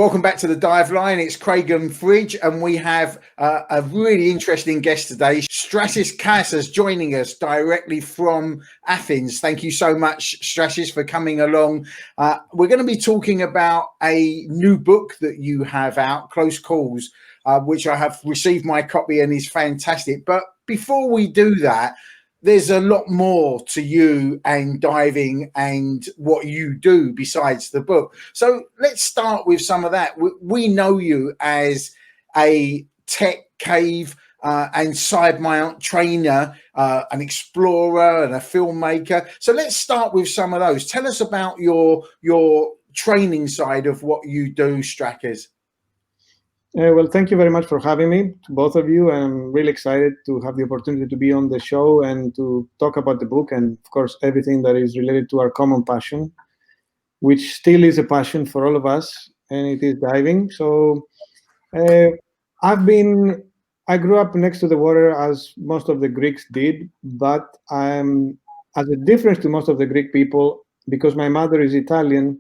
Welcome back to the Dive Line. It's Craig and Fridge, and we have a really interesting guest today. Stratis is joining us directly from Athens. Thank you so much, Stratis, for coming along. We're going to be talking about a new book that you have out, Close Calls, which I have received my copy and is fantastic. But before we do that, there's a lot more to you and diving and what you do besides the book. So let's start with some of that. We know you as a tech cave and side mount trainer, an explorer and a filmmaker. So let's start with some of those. Tell us about your training side of what you do, Stratis. Well, thank you very much for having me, to both of you. I'm really excited to have the opportunity to be on the show and to talk about the book and, of course, everything that is related to our common passion, which still is a passion for all of us, and it is diving. So I grew up next to the water as most of the Greeks did, but as a difference to most of the Greek people, because my mother is Italian,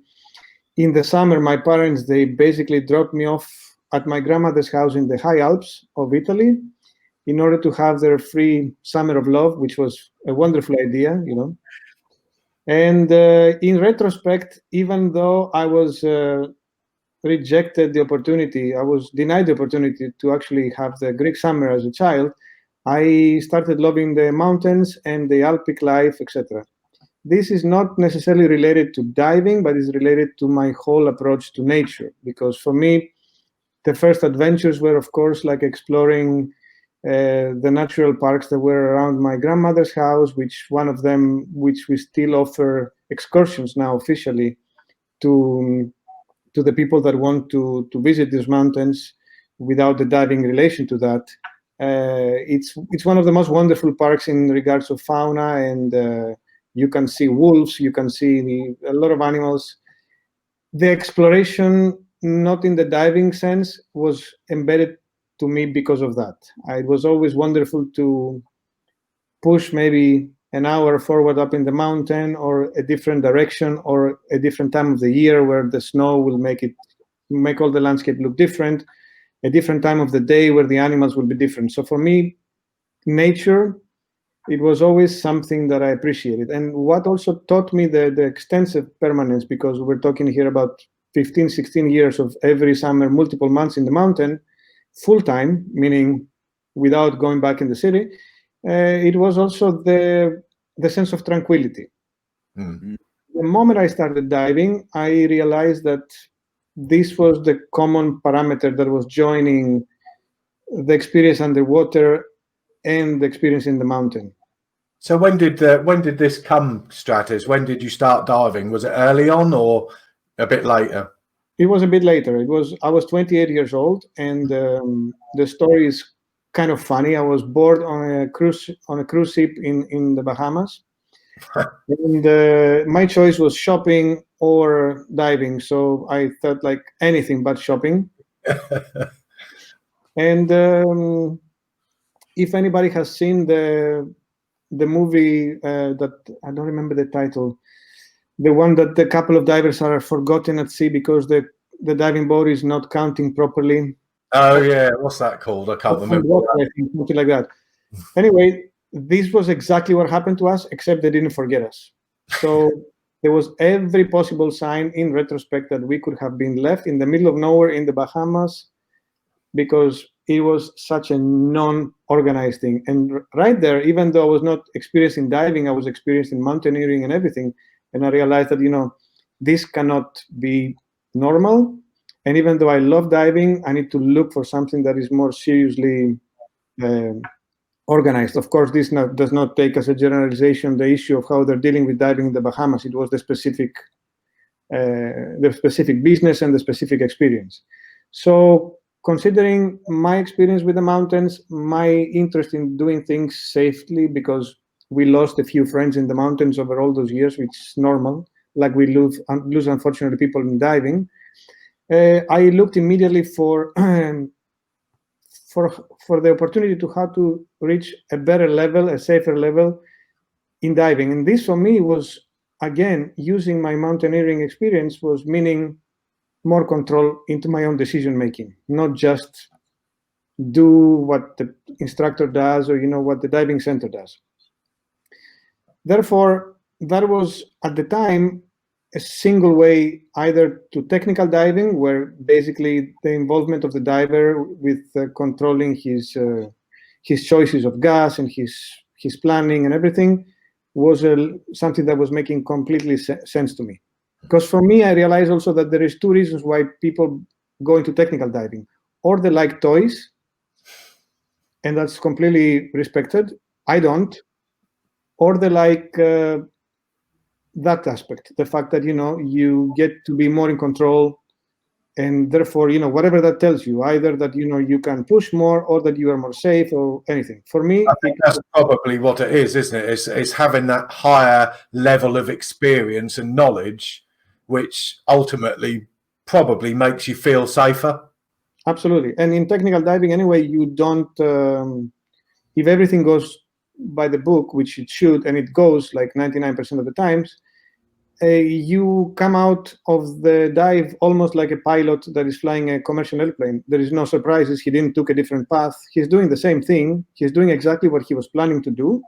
in the summer, my parents, they basically dropped me off at my grandmother's house in the high Alps of Italy in order to have their free summer of love, which was a wonderful idea, you know. And in retrospect, even though I was rejected the opportunity, I was denied the opportunity to actually have the Greek summer as a child, I started loving the mountains and the Alpic life, etc. This is not necessarily related to diving, but is related to my whole approach to nature, because for me, the first adventures were, of course, like exploring the natural parks that were around my grandmother's house, which we still offer excursions now officially to the people that want to visit these mountains without the diving relation to that. It's one of the most wonderful parks in regards of fauna, and you can see wolves, you can see a lot of animals. The exploration, not in the diving sense, was embedded to me because of that. It was always wonderful to push maybe an hour forward up in the mountain, or a different direction, or a different time of the year where the snow will make all the landscape look different, a different time of the day where the animals will be different. So for me, nature, it was always something that I appreciated. And what also taught me the extensive permanence, because we're talking here about 15, 16 years of every summer, multiple months in the mountain, full-time, meaning without going back in the city, it was also the sense of tranquility. Mm-hmm. The moment I started diving, I realized that this was the common parameter that was joining the experience underwater and the experience in the mountain. So when did this come, Stratis? When did you start diving? Was it early on or a bit later? It was a bit later. I was 28 years old, and the story is kind of funny. I was bored on a cruise ship in the Bahamas, and my choice was shopping or diving. So I thought like anything but shopping. And if anybody has seen the movie that I don't remember the title, the one that the couple of divers are forgotten at sea because the diving boat is not counting properly. Oh yeah, what's that called? I can't remember. I think something like that. Anyway, this was exactly what happened to us, except they didn't forget us. So there was every possible sign in retrospect that we could have been left in the middle of nowhere in the Bahamas, because it was such a non-organized thing. And right there, even though I was not experiencing diving, I was experiencing mountaineering and everything. And I realized that, this cannot be normal. And even though I love diving, I need to look for something that is more seriously organized. Of course, this does not take as a generalization the issue of how they're dealing with diving in the Bahamas. It was the specific business and the specific experience. So considering my experience with the mountains, my interest in doing things safely, because we lost a few friends in the mountains over all those years, which is normal, like we lose unfortunately people in diving. I looked immediately for the opportunity to how to reach a better level, a safer level in diving. And this for me was, again, using my mountaineering experience, was meaning more control into my own decision making, not just do what the instructor does or what the diving center does. Therefore, that was at the time a single way either to technical diving, where basically the involvement of the diver with controlling his choices of gas and his planning and everything was something that was making completely sense to me. Because for me, I realized also that there is two reasons why people go into technical diving. Or they like toys, and that's completely respected. I don't. Or they like that aspect, the fact that you get to be more in control, and therefore whatever that tells you, either that you can push more or that you are more safe or anything. For me, I think that's probably what it is, isn't it? It's having that higher level of experience and knowledge, which ultimately probably makes you feel safer. Absolutely. And in technical diving anyway, you don't if everything goes by the book, which it should, and it goes like 99% of the times, you come out of the dive almost like a pilot that is flying a commercial airplane. There is no surprises. He didn't took a different path. He's doing the same thing. He's doing exactly what he was planning to do,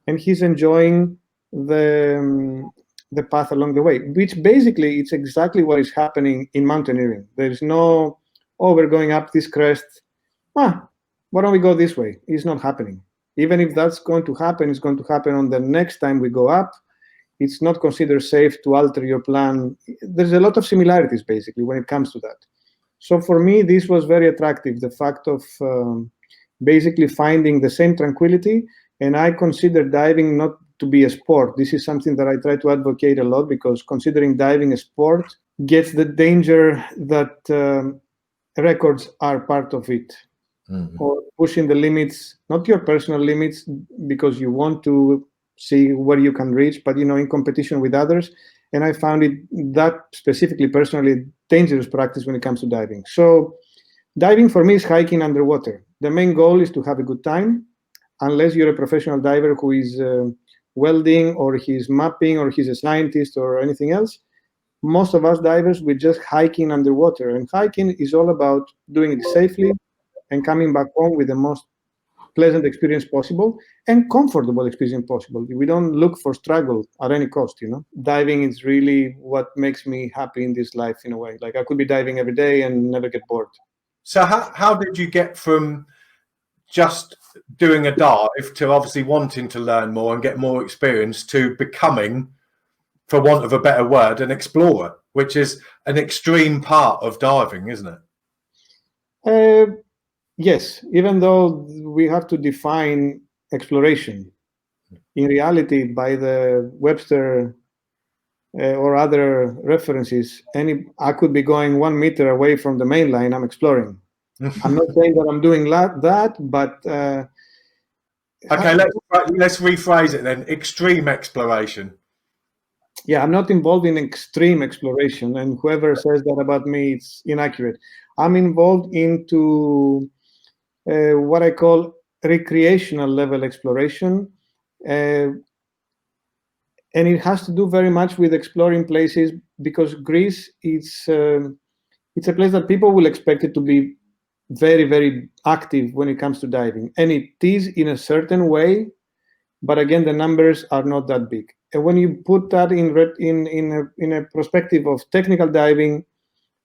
and he's enjoying the path along the way, which basically it's exactly what is happening in mountaineering. There is no, oh, we're going up this crest. Why don't we go this way? It's not happening. Even if that's going to happen, it's going to happen on the next time we go up. It's not considered safe to alter your plan. There's a lot of similarities, basically, when it comes to that. So for me, this was very attractive, the fact of basically finding the same tranquility. And I consider diving not to be a sport. This is something that I try to advocate a lot, because considering diving a sport gets the danger that records are part of it. Mm-hmm. Or pushing the limits, not your personal limits, because you want to see where you can reach, but in competition with others. And I found it that specifically personally dangerous practice when it comes to diving. So diving for me is hiking underwater. The main goal is to have a good time, unless you're a professional diver who is welding or he's mapping or he's a scientist or anything else. Most of us divers, we're just hiking underwater, and hiking is all about doing it safely and coming back home with the most pleasant experience possible and comfortable experience possible. We don't look for struggle at any cost, Diving is really what makes me happy in this life, in a way. Like I could be diving every day and never get bored. So how did you get from just doing a dive to obviously wanting to learn more and get more experience to becoming, for want of a better word, an explorer, which is an extreme part of diving, isn't it? Yes, even though we have to define exploration. In reality, by the Webster or other references, I could be going 1 meter away from the main line, I'm exploring. I'm not saying that I'm doing that, but... okay, let's rephrase it then. Extreme exploration. Yeah, I'm not involved in extreme exploration, and whoever says that about me, it's inaccurate. I'm involved into what I call recreational level exploration. And it has to do very much with exploring places, because Greece, it's a place that people will expect it to be very, very active when it comes to diving. And it is in a certain way, but again, the numbers are not that big. And when you put that in a perspective of technical diving,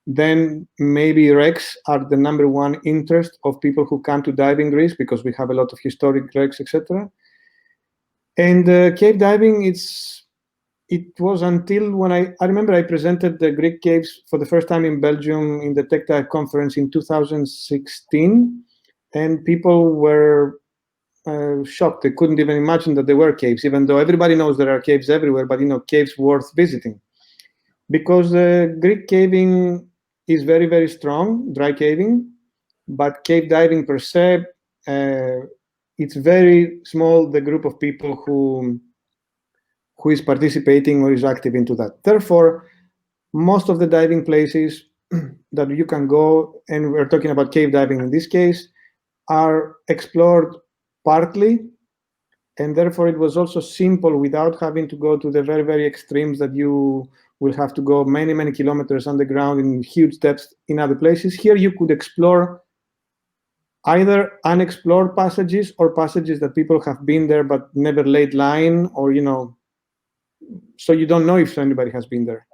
then maybe wrecks are the number one interest of people who come to dive in Greece, because we have a lot of historic wrecks, etc. And cave diving, it was until when I remember I presented the Greek caves for the first time in Belgium in the Tech Dive conference in 2016, and people were shocked. They couldn't even imagine that there were caves, even though everybody knows there are caves everywhere, but caves worth visiting. Because Greek caving is very, very strong, dry caving, but cave diving per se, it's very small, the group of people who is participating or is active into that. Therefore, most of the diving places that you can go, and we're talking about cave diving in this case, are explored partly, and therefore it was also simple without having to go to the very, very extremes that you will have to go many, many kilometers underground in huge depths in other places. Here you could explore either unexplored passages or passages that people have been there but never laid line, or, so you don't know if anybody has been there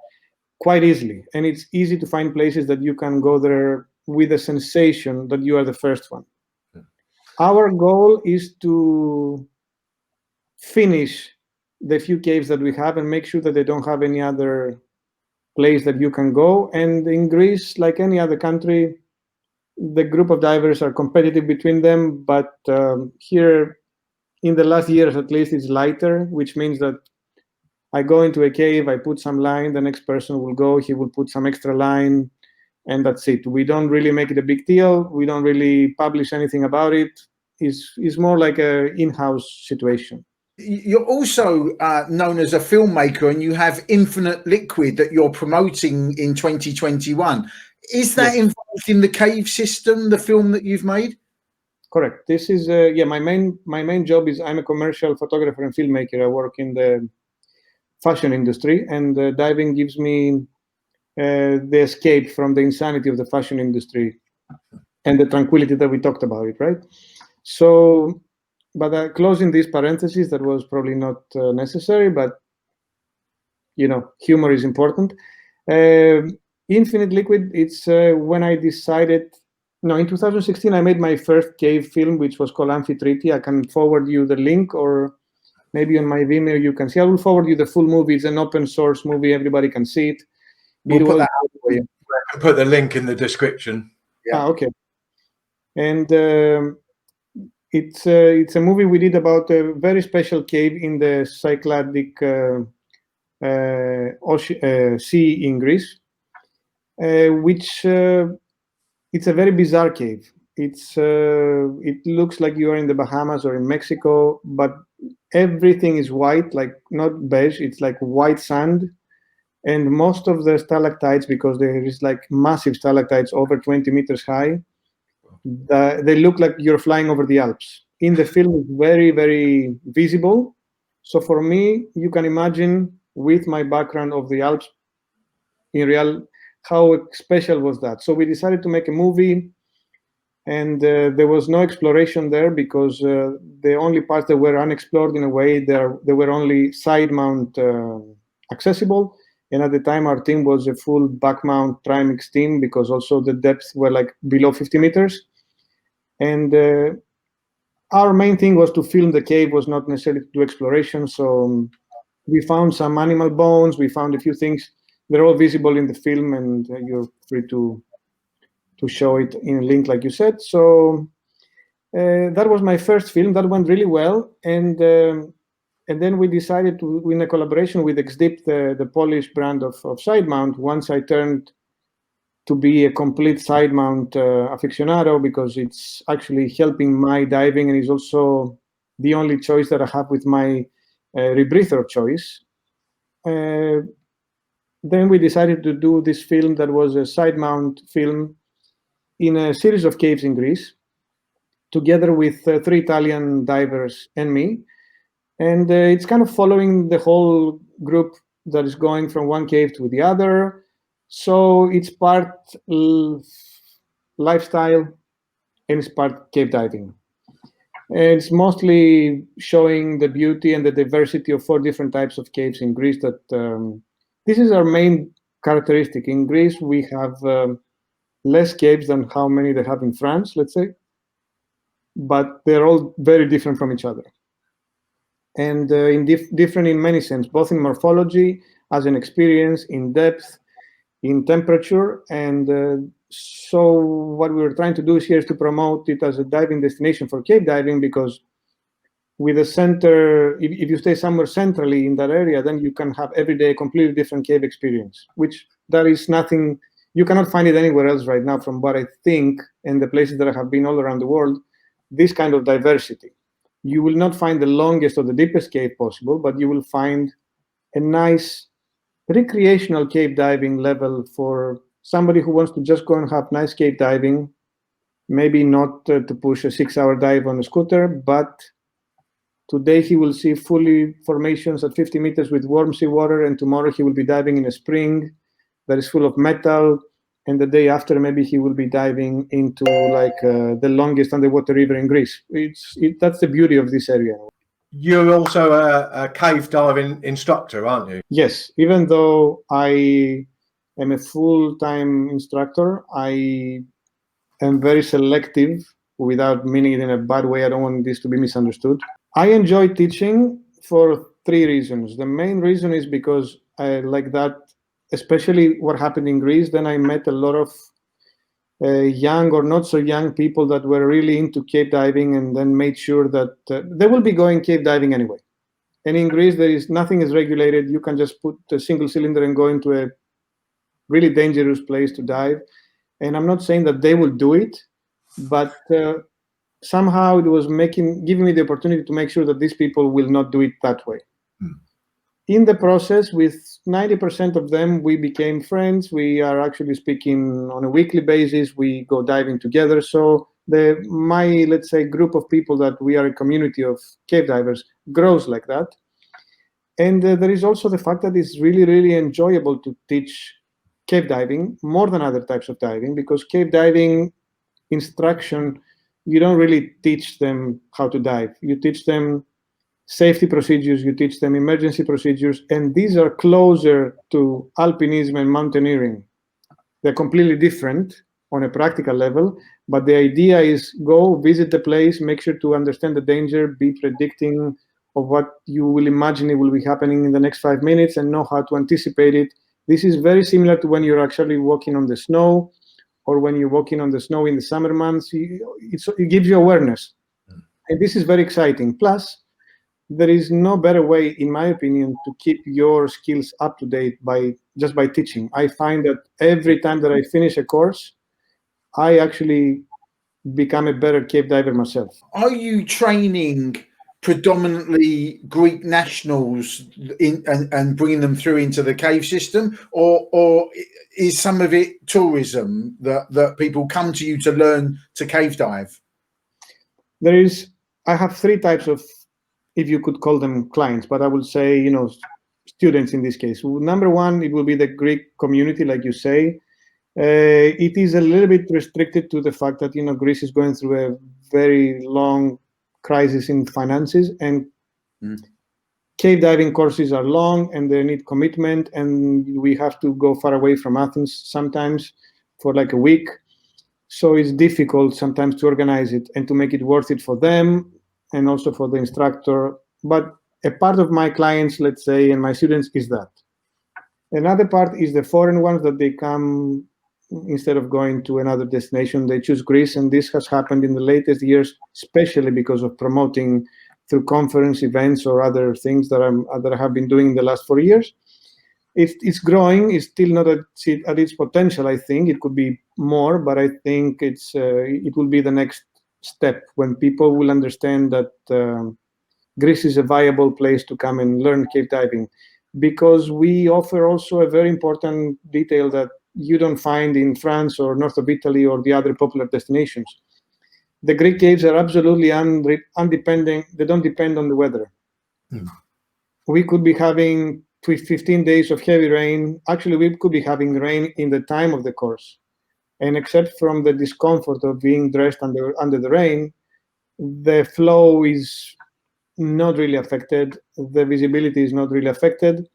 quite easily. And it's easy to find places that you can go there with a sensation that you are the first one. Our goal is to finish the few caves that we have and make sure that they don't have any other place that you can go. And in Greece, like any other country, the group of divers are competitive between them, but here in the last years at least it's lighter, which means that I go into a cave, I put some line, the next person will go, he will put some extra line, and that's it. We don't really make it a big deal. We don't really publish anything about it. It's more like a in-house situation. You're also known as a filmmaker, and you have Infinite Liquid that you're promoting in 2021. Is that involved in the cave system, the film that you've made? Correct. This is my main job is I'm a commercial photographer and filmmaker. I work in the fashion industry, and diving gives me the escape from the insanity of the fashion industry and the tranquility that we talked about it, right? So, but closing this parenthesis, that was probably not necessary, but humor is important. Infinite Liquid, it's when I decided, in 2016, I made my first cave film, which was called Amphitrite. I can forward you the link, or maybe on my Vimeo you can see. I will forward you the full movie. It's an open source movie. Everybody can see it. We'll put that out for you. I can put the link in the description. Yeah. Okay. And it's a movie we did about a very special cave in the Cycladic sea in Greece, which it's a very bizarre cave. It looks like you are in the Bahamas or in Mexico, but everything is white, like not beige. It's like white sand, and most of the stalactites, because there is like massive stalactites over 20 meters high, they look like you're flying over the Alps. In the film, it's very, very visible. So for me, you can imagine with my background of the Alps, in real, how special was that? So we decided to make a movie, and there was no exploration there because the only parts that were unexplored in a way, they were only side mount accessible. And at the time, our team was a full back mount trimix team because also the depths were like below 50 meters. And our main thing was to film the cave, was not necessarily to do exploration. So we found some animal bones. We found a few things. They're all visible in the film, and you're free to show it in a link, like you said. So that was my first film. That went really well. And then we decided to, in a collaboration with XDip, the Polish brand of side mount, once I turned to be a complete side mount aficionado, because it's actually helping my diving, and is also the only choice that I have with my rebreather of choice. Then we decided to do this film that was a side mount film in a series of caves in Greece, together with 3 Italian divers and me. And it's kind of following the whole group that is going from one cave to the other. So it's part lifestyle and it's part cave diving. And it's mostly showing the beauty and the diversity of 4 different types of caves in Greece. That this is our main characteristic. In Greece, we have less caves than how many they have in France, let's say. But they're all very different from each other. And different in many sense, both in morphology, as an experience, in depth, in temperature. And so what we were trying to do here is to promote it as a diving destination for cave diving, because with a center, if you stay somewhere centrally in that area, then you can have every day a completely different cave experience, which there is nothing, you cannot find it anywhere else right now, from what I think, and the places that I have been all around the world, this kind of diversity. You will not find the longest or the deepest cave possible, but you will find a nice recreational cave diving level for somebody who wants to just go and have nice cave diving, maybe not to push a 6-hour dive on a scooter, but Today he will see fully formations at 50 meters with warm seawater, and tomorrow he will be diving in a spring that is full of metal, and the day after maybe he will be diving into like the longest underwater river in Greece. That's the beauty of this area. You're also a cave diving instructor, aren't you? Yes, even though I am a full-time instructor, I am very selective, without meaning it in a bad way. I don't want this to be misunderstood. I enjoy teaching for 3 reasons. The main reason is because I like that, especially what happened in Greece. Then I met a lot of young or not so young people that were really into cave diving, and then made sure that they will be going cave diving anyway. And in Greece, nothing is regulated. You can just put a single cylinder and go into a really dangerous place to dive. And I'm not saying that they will do it, but somehow it was giving me the opportunity to make sure that these people will not do it that way. In the process, with 90% of them, we became friends. We are actually speaking on a weekly basis. We go diving together. So my, let's say, group of people that we are a community of cave divers grows like that. And there is also the fact that it's really, really enjoyable to teach cave diving more than other types of diving, because cave diving instruction, you don't really teach them how to dive. You teach them safety procedures, you teach them emergency procedures, and these are closer to alpinism and mountaineering. They're completely different on a practical level, but the idea is go visit the place, make sure to understand the danger, be predicting of what you will imagine it will be happening in the next 5 minutes, and know how to anticipate it. This is very similar to when you're actually walking on the snow, or when you're walking on the snow in the summer months. It gives you awareness. And this is very exciting. Plus, there is no better way, in my opinion, to keep your skills up to date just by teaching. I find that every time that I finish a course, I actually become a better cave diver myself. Are you training predominantly Greek nationals and bringing them through into the cave system, or is some of it tourism that people come to you to learn to cave dive? I have 3 types of, if you could call them clients, but I would say, students in this case. Number 1, it will be the Greek community, like you say. It is a little bit restricted to the fact that, Greece is going through a very long crisis in finances, and cave diving courses are long and they need commitment, and we have to go far away from Athens sometimes for like a week. So it's difficult sometimes to organize it and to make it worth it for them and also for the instructor. But a part of my clients, let's say, and my students is that. Another part is the foreign ones, that they come, instead of going to another destination, they choose Greece. And this has happened in the latest years, especially because of promoting through conference events or other things that I have been doing in the last 4 years. It's growing. It's still not at its potential. I think it could be more, but I think it will be the next step when people will understand that Greece is a viable place to come and learn cave diving, because we offer also a very important detail that you don't find in France or north of Italy or the other popular destinations. The Greek caves are absolutely undependent. They don't depend on the weather. We could be having 15 days of heavy rain. Actually, we could be having rain in the time of the course. And except from the discomfort of being dressed under the rain, the flow is not really affected. The visibility is not really affected.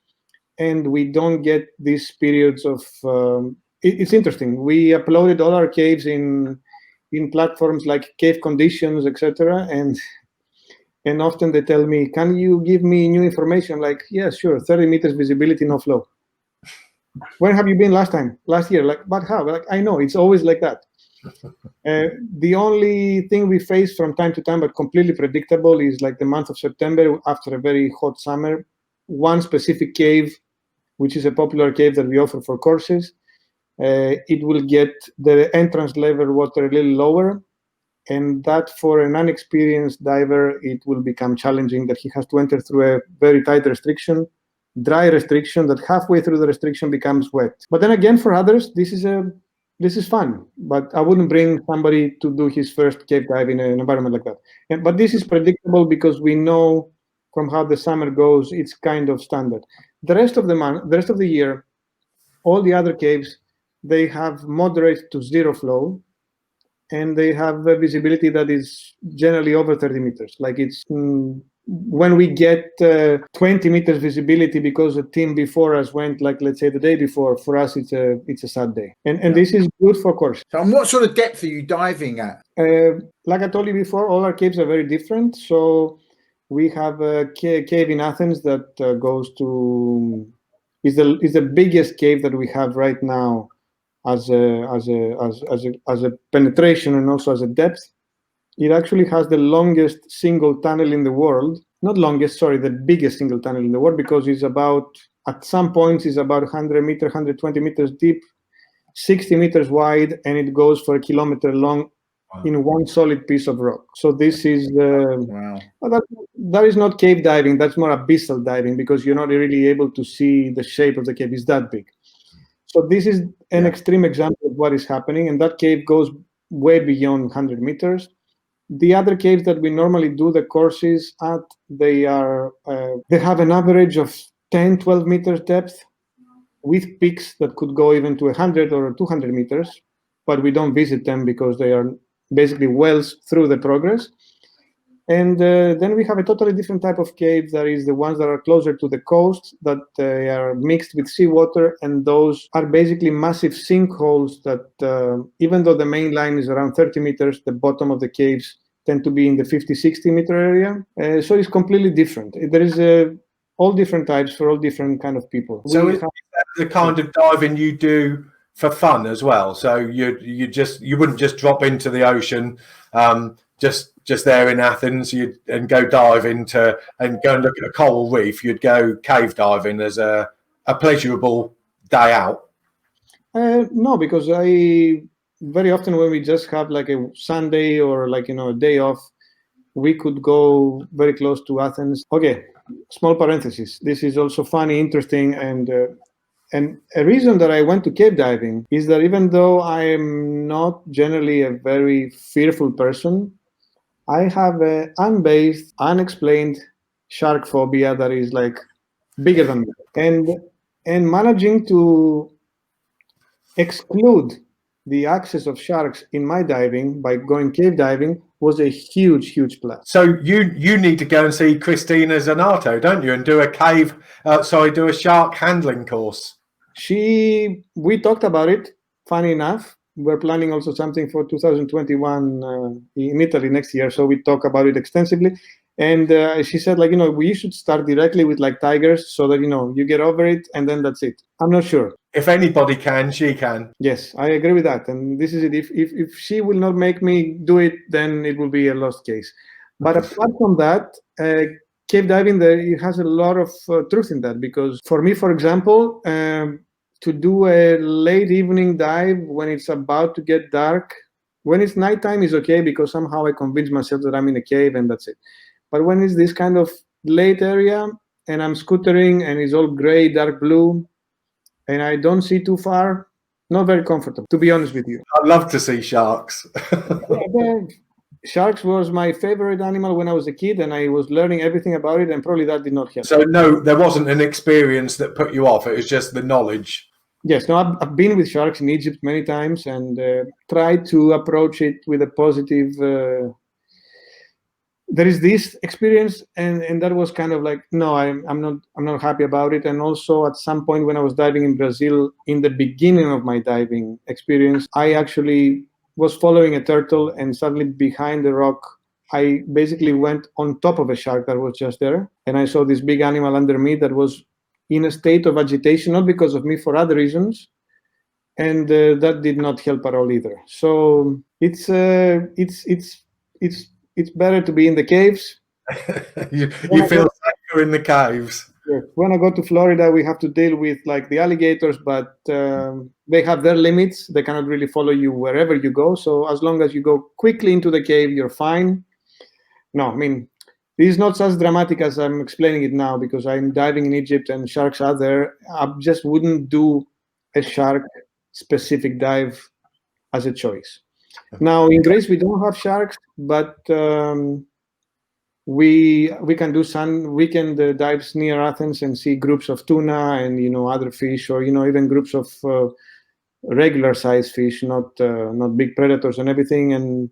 And we don't get these periods of... it's interesting. We uploaded all our caves in platforms like Cave Conditions, etc. And often they tell me, can you give me new information? Like, yeah, sure, 30 meters visibility, no flow. Where have you been last year? Like, but how? Like, I know, it's always like that. The only thing we face from time to time, but completely predictable, is like the month of September, after a very hot summer. One specific cave, which is a popular cave that we offer for courses, it will get the entrance level water a little lower. And that, for an unexperienced diver, it will become challenging, that he has to enter through a very tight restriction, dry restriction, that halfway through the restriction becomes wet. But then again, for others, this is a this is fun, but I wouldn't bring somebody to do his first cave dive in an environment like that. But this is predictable because we know from how the summer goes, it's kind of standard. The rest of the year, all the other caves, they have moderate to zero flow, and they have a visibility that is generally over 30 meters. Like it's when we get 20 meters visibility because a team before us went, like, let's say the day before, for us it's a sad day, and this is good for course. So, and what sort of depth are you diving at? Like I told you before, all our caves are very different. So we have a cave in Athens that goes to is the biggest cave that we have right now as a penetration and also as a depth. It actually has the longest single tunnel in the world. Not longest, sorry, the biggest single tunnel in the world, because it's about, at some points, it's about 100 meters, 120 meters deep, 60 meters wide, and it goes for a kilometer long in one solid piece of rock. So this is Wow. Well, that is not cave diving. That's more abyssal diving, because you're not really able to see the shape of the cave. It's that big. So this is an extreme example of what is happening, and that cave goes way beyond 100 meters. The other caves that we normally do the courses at, they have an average of 10, 12 meters depth, with peaks that could go even to 100 or 200 meters, but we don't visit them because they are basically wells through the progress. And then we have a totally different type of cave. That is the ones that are closer to the coast, that are mixed with seawater, and those are basically massive sinkholes that, even though the main line is around 30 meters, the bottom of the caves tend to be in the 50, 60 meter area. So it's completely different. There is all different types for all different kind of people. So is that the kind of diving you do for fun as well? So you wouldn't just drop into the ocean, just there in Athens, and go dive into and go and look at a coral reef. You'd go cave diving as a pleasurable day out. No, because very often when we just have like a Sunday or like, a day off, we could go very close to Athens. Okay, small parenthesis. This is also funny, interesting, and a reason that I went to cave diving is that even though I am not generally a very fearful person, I have an unbased, unexplained shark phobia that is like bigger than me. And managing to exclude the access of sharks in my diving by going cave diving was a huge, huge plus. So you need to go and see Christina Zanato, don't you, and do do a shark handling course. We talked about it, funny enough. We're planning also something for 2021 in Italy next year, so we talk about it extensively. And she said, like, we should start directly with like tigers, so that you get over it, and then that's it. I'm not sure. If anybody can, she can. Yes, I agree with that. And this is it. If she will not make me do it, then it will be a lost case. But apart from that, cave diving, it has a lot of truth in that, because for me, for example, to do a late evening dive when it's about to get dark, when it's nighttime is okay, because somehow I convince myself that I'm in a cave and that's it. But when it's this kind of late area and I'm scootering and it's all gray, dark blue, and I don't see too far, not very comfortable, to be honest with you. I'd love to see sharks. Sharks was my favorite animal when I was a kid, and I was learning everything about it, and probably that did not help. So no, there wasn't an experience that put you off. It was just the knowledge. Yes, no, I've been with sharks in Egypt many times, and tried to approach it with a positive. There is this experience, and that was kind of like, no, I'm not happy about it. And also at some point when I was diving in Brazil, in the beginning of my diving experience, I actually was following a turtle, and suddenly behind the rock, I basically went on top of a shark that was just there, and I saw this big animal under me that was in a state of agitation, not because of me, for other reasons, and that did not help at all either. So it's better to be in the caves. you feel safer in the caves. Yes. When I go to Florida, we have to deal with like the alligators, but they have their limits. They cannot really follow you wherever you go. So as long as you go quickly into the cave, you're fine. No, I mean, this is not as dramatic as I'm explaining it now, because I'm diving in Egypt and sharks are there. I just wouldn't do a shark-specific dive as a choice. Now in Greece we don't have sharks, but we can do some weekend dives near Athens and see groups of tuna and other fish, or even groups of regular size fish, not big predators and everything. And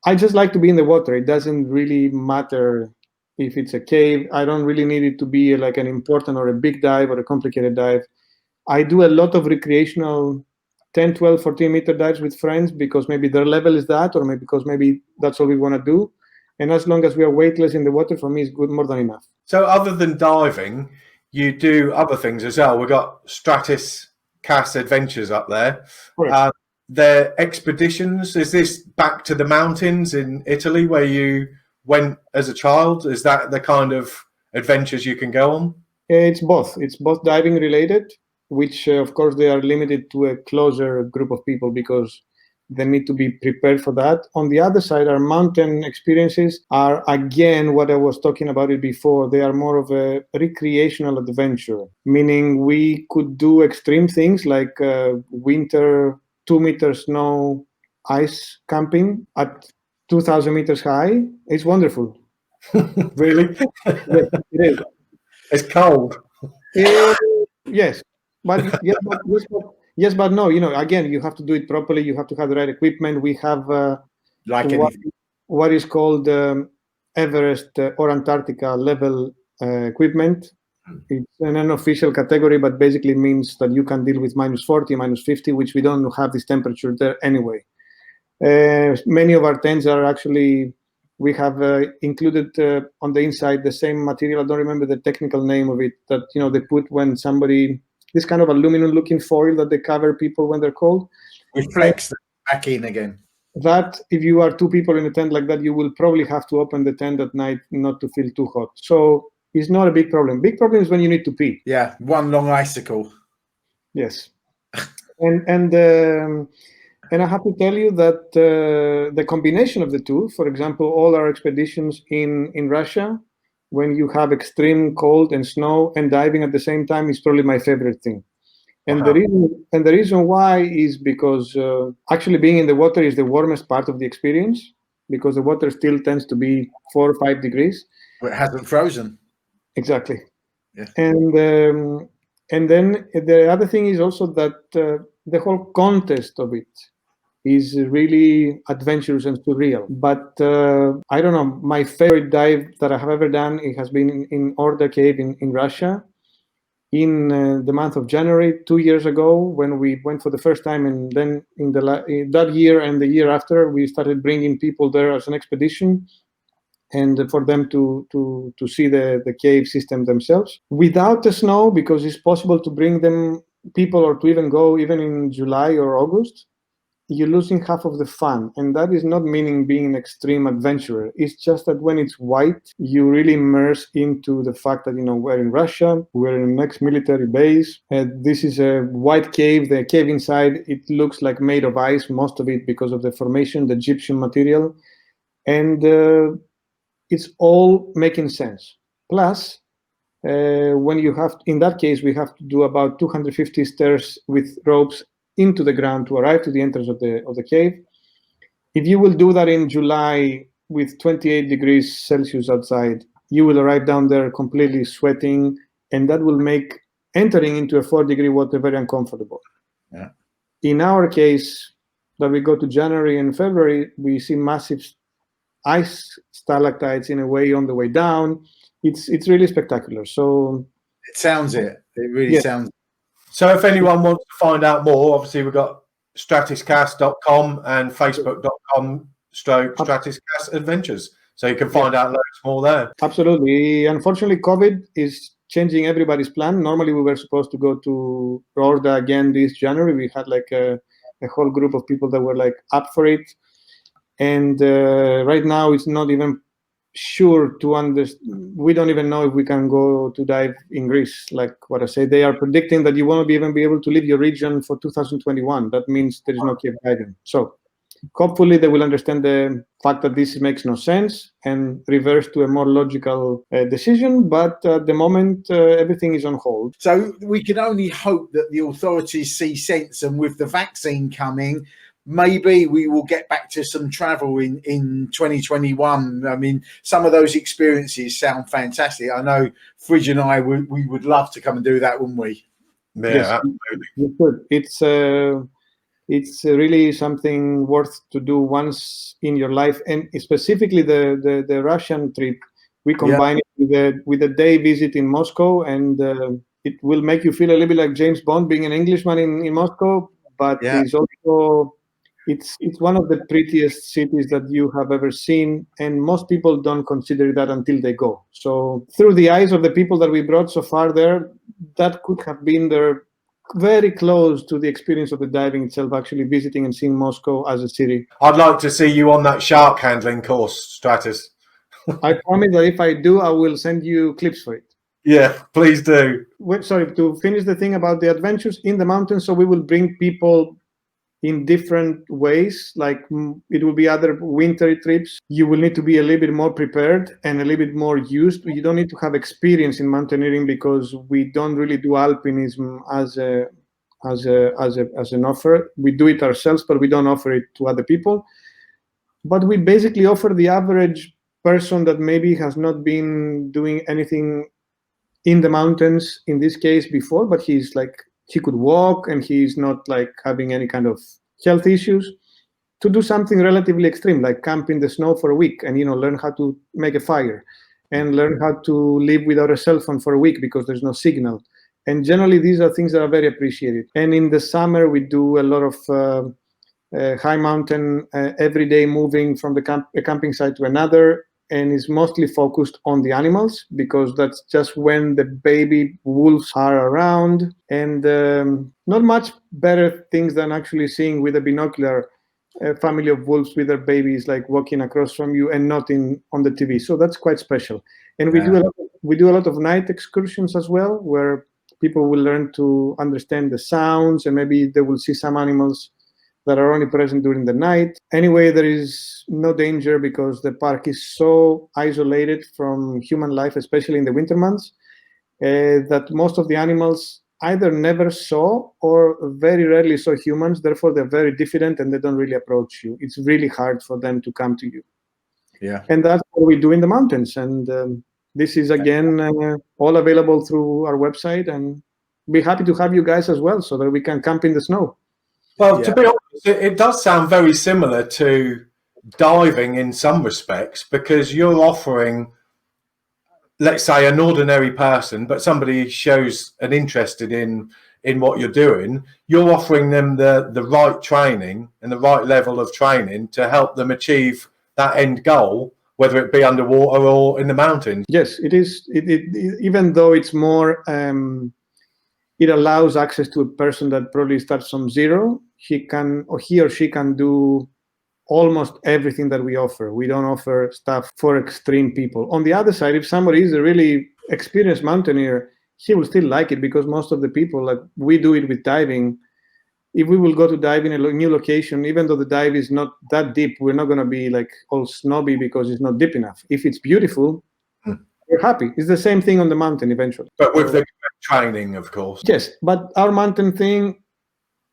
I just like to be in the water. It doesn't really matter if it's a cave. I don't really need it to be like an important or a big dive or a complicated dive. I do a lot of recreational 10, 12, 14 meter dives with friends because maybe their level is that, or maybe because maybe that's all we want to do. And as long as we are weightless in the water, for me, it's good, more than enough. So other than diving, you do other things as well. We've got Stratis Cas Adventures up there. Their expeditions, is this back to the mountains in Italy where you went as a child? Is that the kind of adventures you can go on? It's both. It's both diving related, which of course they are limited to a closer group of people because they need to be prepared for that. On the other side, our mountain experiences are, again, what I was talking about it before. They are more of a recreational adventure, meaning we could do extreme things like winter 2-meter snow ice camping at 2,000 meters high. It's wonderful. Really? Yes, it is. It's cold. Yes, but yes, but no. Again, you have to do it properly. You have to have the right equipment. We have what is called Everest or Antarctica level equipment. It's an unofficial category, but basically means that you can deal with -40, -50, which we don't have this temperature there anyway. Many of our tents are actually, we have included on the inside the same material. I don't remember the technical name of it, that they put when somebody, this kind of aluminum looking foil that they cover people when they're cold. Reflects back in again. That if you are 2 people in a tent like that, you will probably have to open the tent at night not to feel too hot. So it's not a big problem. Big problem is when you need to pee. Yeah, one long icicle. Yes. And I have to tell you that the combination of the two, for example, all our expeditions in Russia, when you have extreme cold and snow and diving at the same time, is probably my favorite thing. And the reason why is because actually being in the water is the warmest part of the experience, because the water still tends to be 4 or 5 degrees. But it hasn't frozen. Exactly. Yeah. And then the other thing is also that the whole context of it is really adventurous and surreal. But I don't know, my favorite dive that I have ever done, it has been in Orda Cave in Russia in the month of January 2 years ago, when we went for the first time. And then in that year and the year after, we started bringing people there as an expedition, and for them to see the cave system themselves without the snow, because it's possible to bring them people or to even go even in July or August. You're losing half of the fun, and that is not meaning being an extreme adventurer. It's just that when it's white, you really immerse into the fact that we're in Russia, we're in an ex-military base, and this is a white cave. The cave inside, it looks like made of ice, most of it because of the formation, the gypsum material, and it's all making sense. Plus, when you have, in that case, we have to do about 250 stairs with ropes into the ground to arrive to the entrance of the cave. If you will do that in July with 28 degrees Celsius outside, you will arrive down there completely sweating, and that will make entering into a 4-degree water very uncomfortable. Yeah. In our case, that we go to January and February, we see massive ice stalactites in a way on the way down. It's really spectacular. So it sounds it. It really sounds. So if anyone wants to find out more, obviously we've got stratiscast.com and facebook.com/stratiscast adventures. So you can find out loads more there. Absolutely. Unfortunately, COVID is changing everybody's plan. Normally we were supposed to go to Rorda again this January. We had like a whole group of people that were like up for it. And right now it's not even sure to understand. We don't even know if we can go to dive in Greece. Like what I say, they are predicting that you won't even be able to leave your region for 2021. That means there is no cave diving. So hopefully they will understand the fact that this makes no sense and reverse to a more logical decision. But at the moment, everything is on hold. So we can only hope that the authorities see sense, and with the vaccine coming, maybe we will get back to some travel in 2021. I mean, some of those experiences sound fantastic. I know Fridge and I, we would love to come and do that, wouldn't we? Yeah, Yes, absolutely. you could. It's really something worth to do once in your life, and specifically the Russian trip. We combine it with a day visit in Moscow, and it will make you feel a little bit like James Bond being an Englishman in Moscow. But it's also it's one of the prettiest cities that you have ever seen, and most people don't consider that until they go. So through the eyes of the people that we brought so far there, that could have been there very close to the experience of the diving itself, actually visiting and seeing Moscow as a city. I'd like to see you on that shark handling course, Stratis. I promise that if I do, I will send you clips for it. Yeah, please do. Sorry, to finish the thing about the adventures in the mountains, so we will bring people in different ways, like it will be other winter trips. You will need to be a little bit more prepared and a little bit more used. You don't need to have experience in mountaineering because we don't really do alpinism as an offer. We do it ourselves, but we don't offer it to other people. But we basically offer the average person that maybe has not been doing anything in the mountains in this case before, but he's like, he could walk and he's not like having any kind of health issues, to do something relatively extreme, like camp in the snow for a week and, learn how to make a fire and learn how to live without a cell phone for a week because there's no signal. And generally, these are things that are very appreciated. And in the summer, we do a lot of high mountain, every day moving from a camping site to another, and is mostly focused on the animals because that's just when the baby wolves are around, and not much better things than actually seeing with a binocular a family of wolves with their babies like walking across from you and not on the TV. So that's quite special. And we do a lot of night excursions as well, where people will learn to understand the sounds, and maybe they will see some animals that are only present during the night. Anyway, there is no danger because the park is so isolated from human life, especially in the winter months, that most of the animals either never saw or very rarely saw humans. Therefore, they're very diffident and they don't really approach you. It's really hard for them to come to you. Yeah. And that's what we do in the mountains. And this is, again, all available through our website. And be happy to have you guys as well so that we can camp in the snow. Well, to be honest, it does sound very similar to diving in some respects, because you're offering, let's say, an ordinary person, but somebody shows an interest in what you're doing, you're offering them the right training and the right level of training to help them achieve that end goal, whether it be underwater or in the mountains. Yes, it is. Even though it's more... it allows access to a person that probably starts from zero. He or she can do almost everything that we offer. We don't offer stuff for extreme people. On the other side, if somebody is a really experienced mountaineer, he will still like it, because most of the people, like we do it with diving, if we will go to dive in a new location, even though the dive is not that deep, we're not going to be like all snobby because it's not deep enough. If it's beautiful, we're happy. It's the same thing on the mountain eventually. But with the training, of course. Yes, but our mountain thing,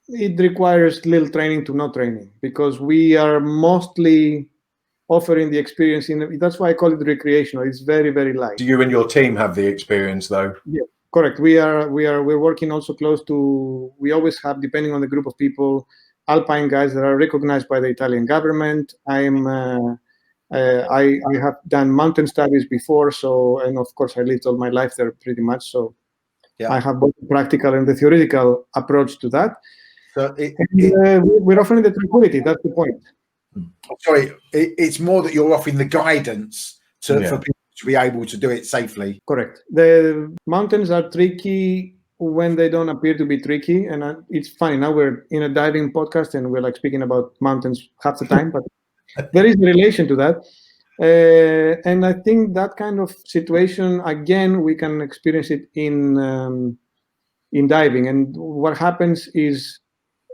it requires little training to no training, because we are mostly offering the experience that's why I call it recreational. It's very, very light. Do you and your team have the experience though? Yeah, correct. We're working also close to, we always have, depending on the group of people, alpine guys that are recognized by the Italian government. I have done mountain studies before, and of course I lived all my life there pretty much. So yeah. I have both the practical and the theoretical approach to that. So we're offering the tranquility. That's the point. Sorry, it's more that you're offering the guidance for people to be able to do it safely. Correct. The mountains are tricky when they don't appear to be tricky, and it's funny. Now we're in a diving podcast and we're like speaking about mountains half the time, but there is a relation to that. And I think that kind of situation, again, we can experience it in diving. And what happens is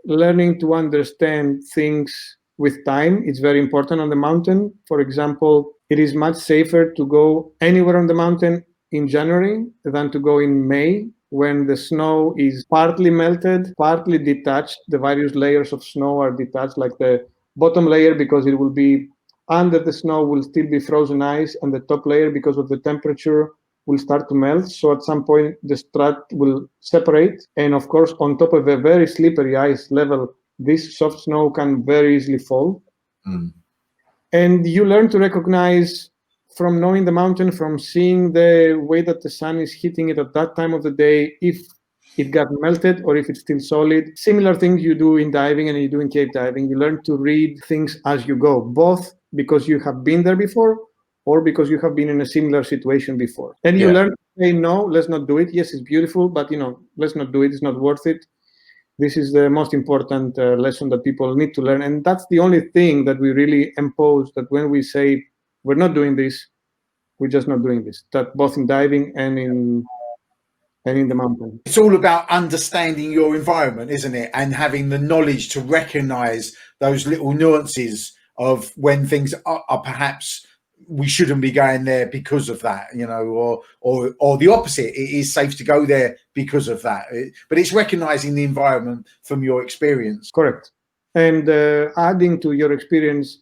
learning to understand things with time. It's very important on the mountain. For example, it is much safer to go anywhere on the mountain in January than to go in May, when the snow is partly melted, partly detached. The various layers of snow are detached, like the bottom layer, because it will be under the snow, will still be frozen ice, and the top layer, because of the temperature, will start to melt. So at some point, the strat will separate. And of course, on top of a very slippery ice level, this soft snow can very easily fall. Mm. And you learn to recognize, from knowing the mountain, from seeing the way that the sun is hitting it at that time of the day, if it got melted or if it's still solid. Similar things you do in diving and you do in cave diving. You learn to read things as you go, both because you have been there before or because you have been in a similar situation before. And you learn to say, no, let's not do it. Yes, it's beautiful, but let's not do it. It's not worth it. This is the most important lesson that people need to learn. And that's the only thing that we really impose, that when we say we're not doing this, we're just not doing this. That both in diving and in the mountain. It's all about understanding your environment, isn't it? And having the knowledge to recognize those little nuances of when things are perhaps we shouldn't be going there because of that, or the opposite. It is safe to go there because of that. But it's recognizing the environment from your experience. Correct. And adding to your experience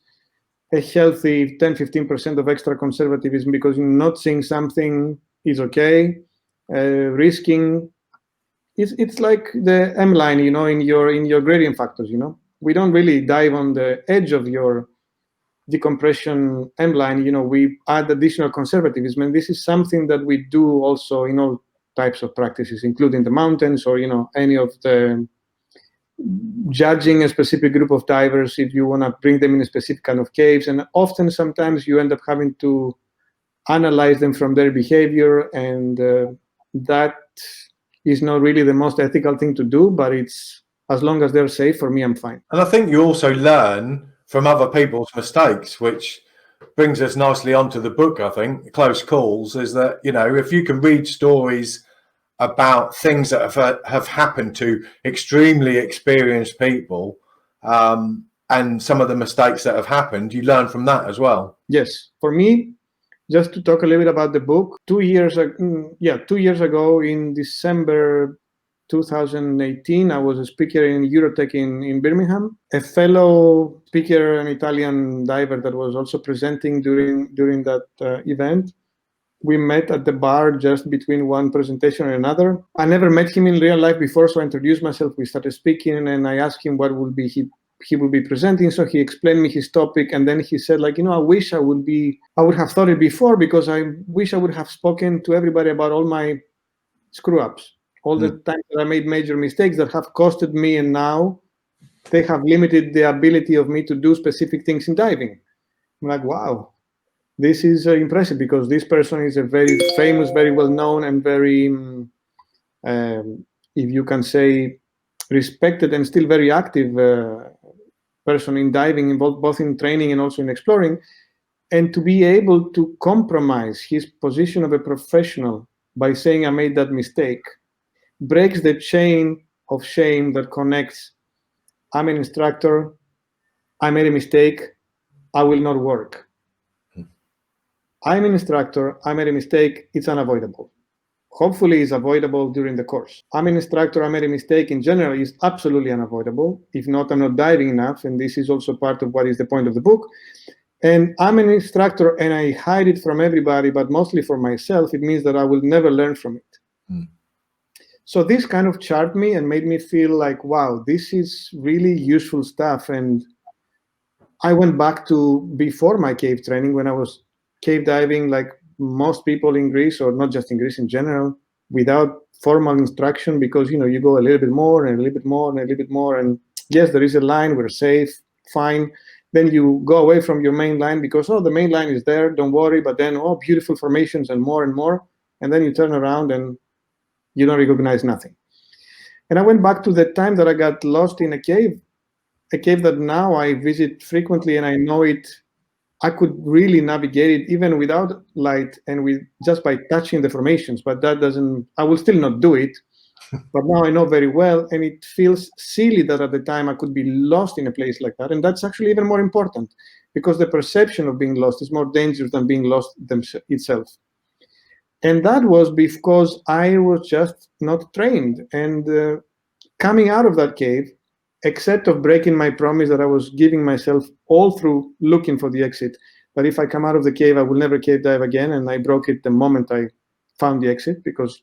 a healthy 10-15% of extra conservatism, because not seeing something is okay. Risking, it's like the M line, in your gradient factors. We don't really dive on the edge of your decompression M line. We add additional conservatism, and this is something that we do also in all types of practices, including the mountains or any of the judging a specific group of divers if you want to bring them in a specific kind of caves. And often, sometimes you end up having to analyze them from their behavior, and that is not really the most ethical thing to do, but it's, as long as they're safe, for me, I'm fine. And I think you also learn from other people's mistakes, which brings us nicely onto the book. I think Close Calls is that, if you can read stories about things that have happened to extremely experienced people, and some of the mistakes that have happened, you learn from that as well. Yes. For me, just to talk a little bit about the book, 2 years ago, in December 2018, I was a speaker in Eurotech in Birmingham. A fellow speaker, an Italian diver that was also presenting during that event, we met at the bar just between one presentation and another. I never met him in real life before, so I introduced myself. We started speaking, and I asked him what would be he would be presenting. So he explained me his topic, and then he said, I wish I would have thought it before, because I wish I would have spoken to everybody about all my screw-ups, all the times that I made major mistakes that have costed me, and now they have limited the ability of me to do specific things in diving. I'm like, wow, this is impressive, because this person is a very famous, very well-known, and very, if you can say, respected and still very active person in diving, involved both in training and also in exploring. And to be able to compromise his position of a professional by saying I made that mistake breaks the chain of shame that connects, I'm an instructor, I made a mistake, I will not work. I'm an instructor, I made a mistake, it's unavoidable. Hopefully it's avoidable during the course. I'm an instructor, I made a mistake in general is absolutely unavoidable. If not, I'm not diving enough, and this is also part of what is the point of the book. And I'm an instructor and I hide it from everybody, but mostly for myself. It means that I will never learn from it. So this kind of charmed me and made me feel like, wow, this is really useful stuff. And I went back to before my cave training, when I was cave diving like most people in Greece, or not just in Greece in general, without formal instruction, because you go a little bit more and a little bit more and a little bit more, and yes, there is a line, we're safe, fine. Then you go away from your main line because the main line is there, don't worry. But then beautiful formations and more, and then you turn around and you don't recognize nothing. And I went back to the time that I got lost in a cave that now I visit frequently, and I know it. I could really navigate it even without light and with just by touching the formations, but that doesn't, I will still not do it. But now I know very well, and it feels silly that at the time I could be lost in a place like that. And that's actually even more important, because the perception of being lost is more dangerous than being lost itself. And that was because I was just not trained. And coming out of that cave, except of breaking my promise that I was giving myself all through looking for the exit, but if I come out of the cave, I will never cave dive again. And I broke it the moment I found the exit, because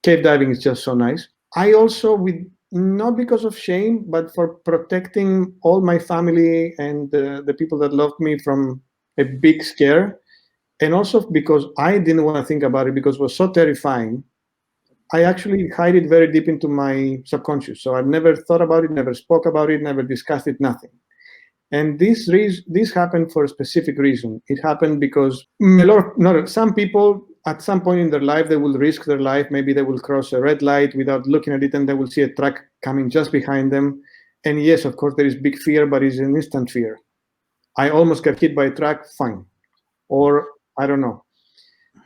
cave diving is just so nice. I also, not because of shame, but for protecting all my family and the people that loved me from a big scare. And also because I didn't want to think about it because it was so terrifying. I actually hide it very deep into my subconscious. So I've never thought about it, never spoke about it, never discussed it, nothing. And this happened for a specific reason. It happened because some people at some point in their life, they will risk their life. Maybe they will cross a red light without looking at it, and they will see a truck coming just behind them. And yes, of course, there is big fear, but it's an instant fear. I almost got hit by a truck, fine. Or I don't know.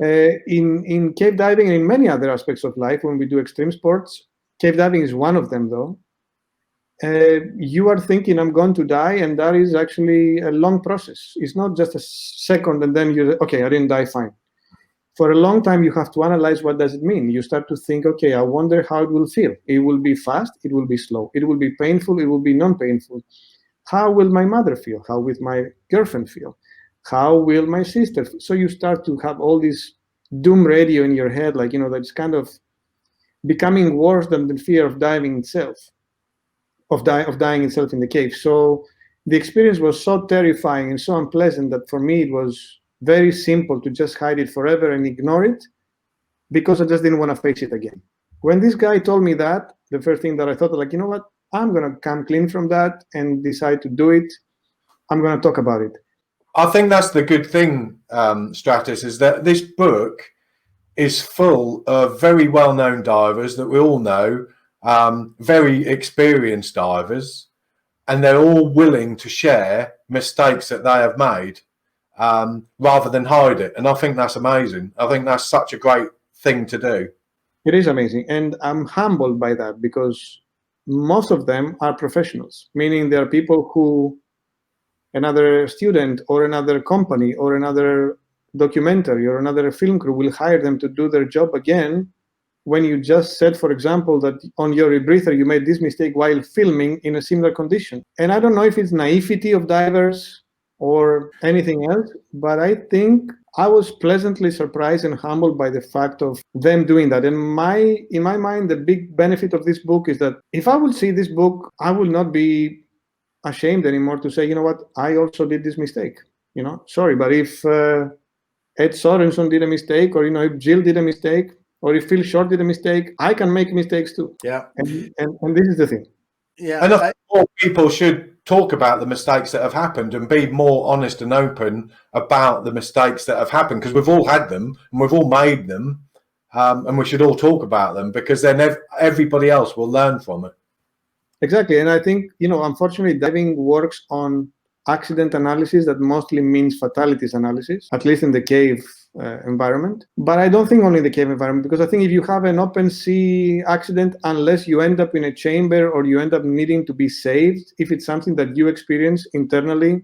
In cave diving and in many other aspects of life, when we do extreme sports, cave diving is one of them, though. You are thinking, I'm going to die, and that is actually a long process. It's not just a second and then you're, okay, I didn't die, fine. For a long time, you have to analyze what does it mean. You start to think, okay, I wonder how it will feel. It will be fast, it will be slow, it will be painful, it will be non-painful. How will my mother feel? How will my girlfriend feel? How will my sister feel? So you start to have all this doom radio in your head, like, that's kind of becoming worse than the fear of diving itself, of dying itself in the cave. So the experience was so terrifying and so unpleasant that for me it was very simple to just hide it forever and ignore it, because I just didn't want to face it again. When this guy told me that, the first thing that I thought, like, you know what, I'm going to come clean from that and decide to do it. I'm going to talk about it. I think that's the good thing, Stratis, is that this book is full of very well-known divers that we all know, very experienced divers, and they're all willing to share mistakes that they have made, rather than hide it. And I think that's amazing. I think that's such a great thing to do. It is amazing. And I'm humbled by that, because most of them are professionals, meaning there are people who another student or another company or another documentary or another film crew will hire them to do their job again, when you just said, for example, that on your rebreather you made this mistake while filming in a similar condition. And I don't know if it's naivety of divers or anything else, but I think I was pleasantly surprised and humbled by the fact of them doing that. And in my mind, the big benefit of this book is that if I will see this book, I will not be ashamed anymore to say, you know what, I also did this mistake. Sorry, but if Ed Sorensen did a mistake, or if Jill did a mistake, or if Phil Short did a mistake, I can make mistakes too. Yeah. And this is the thing. Yeah. And I think more people should talk about the mistakes that have happened and be more honest and open about the mistakes that have happened, because we've all had them and we've all made them, and we should all talk about them, because then everybody else will learn from it. Exactly. And I think, unfortunately, diving works on accident analysis that mostly means fatalities analysis, at least in the cave environment. But I don't think only in the cave environment, because I think if you have an open sea accident, unless you end up in a chamber or you end up needing to be saved, if it's something that you experience internally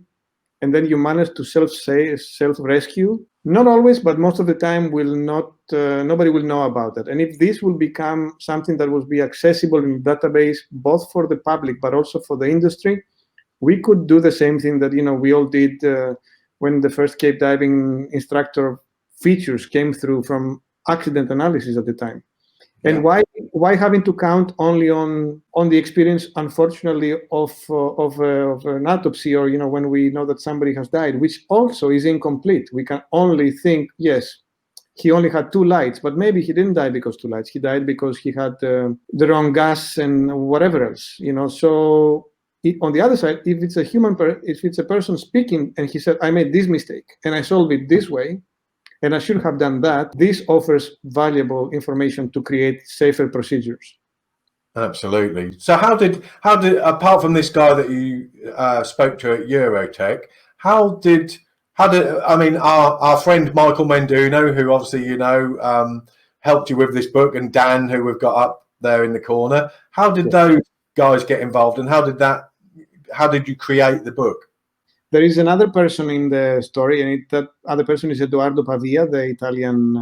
and then you manage to self-rescue, not always, but most of the time nobody will know about it. And if this will become something that will be accessible in the database, both for the public, but also for the industry, we could do the same thing that, we all did when the first cave diving instructor features came through from accident analysis at the time. And why having to count only on the experience, unfortunately, of an autopsy, or when we know that somebody has died, which also is incomplete. We can only think, yes, he only had 2 lights, but maybe he didn't die because 2 lights. He died because he had the wrong gas and whatever else. So on the other side, if it's a person speaking and he said, I made this mistake and I solved it this way, and I should have done that, this offers valuable information to create safer procedures. Absolutely. So how did apart from this guy that you spoke to at Eurotech, how did our friend Michael Menduno, who obviously helped you with this book, and Dan, who we've got up there in the corner, how did those guys get involved, and how did you create the book? There is another person in the story, and that other person is Eduardo Pavia, the Italian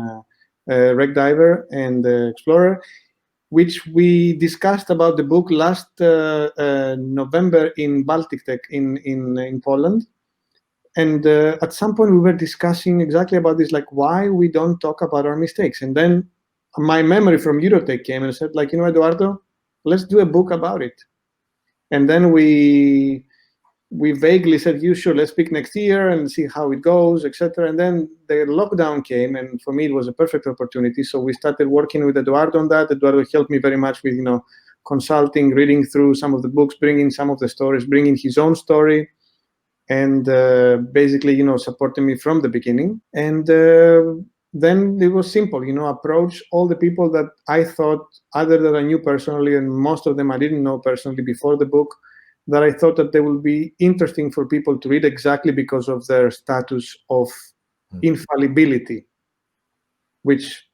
wreck diver and explorer, which we discussed about the book last November in Baltic Tech in Poland. And at some point we were discussing exactly about this, like why we don't talk about our mistakes. And then my memory from Eurotech came and said, like, Eduardo, let's do a book about it. And then we vaguely said, you sure, let's speak next year and see how it goes, etc. And then the lockdown came, and for me it was a perfect opportunity. So we started working with Eduardo on that. Eduardo helped me very much with, consulting, reading through some of the books, bringing some of the stories, bringing his own story, and basically, supporting me from the beginning. And then it was simple, approach all the people that I thought, either that I knew personally, and most of them I didn't know personally before the book, that I thought that they will be interesting for people to read exactly because of their status of infallibility, which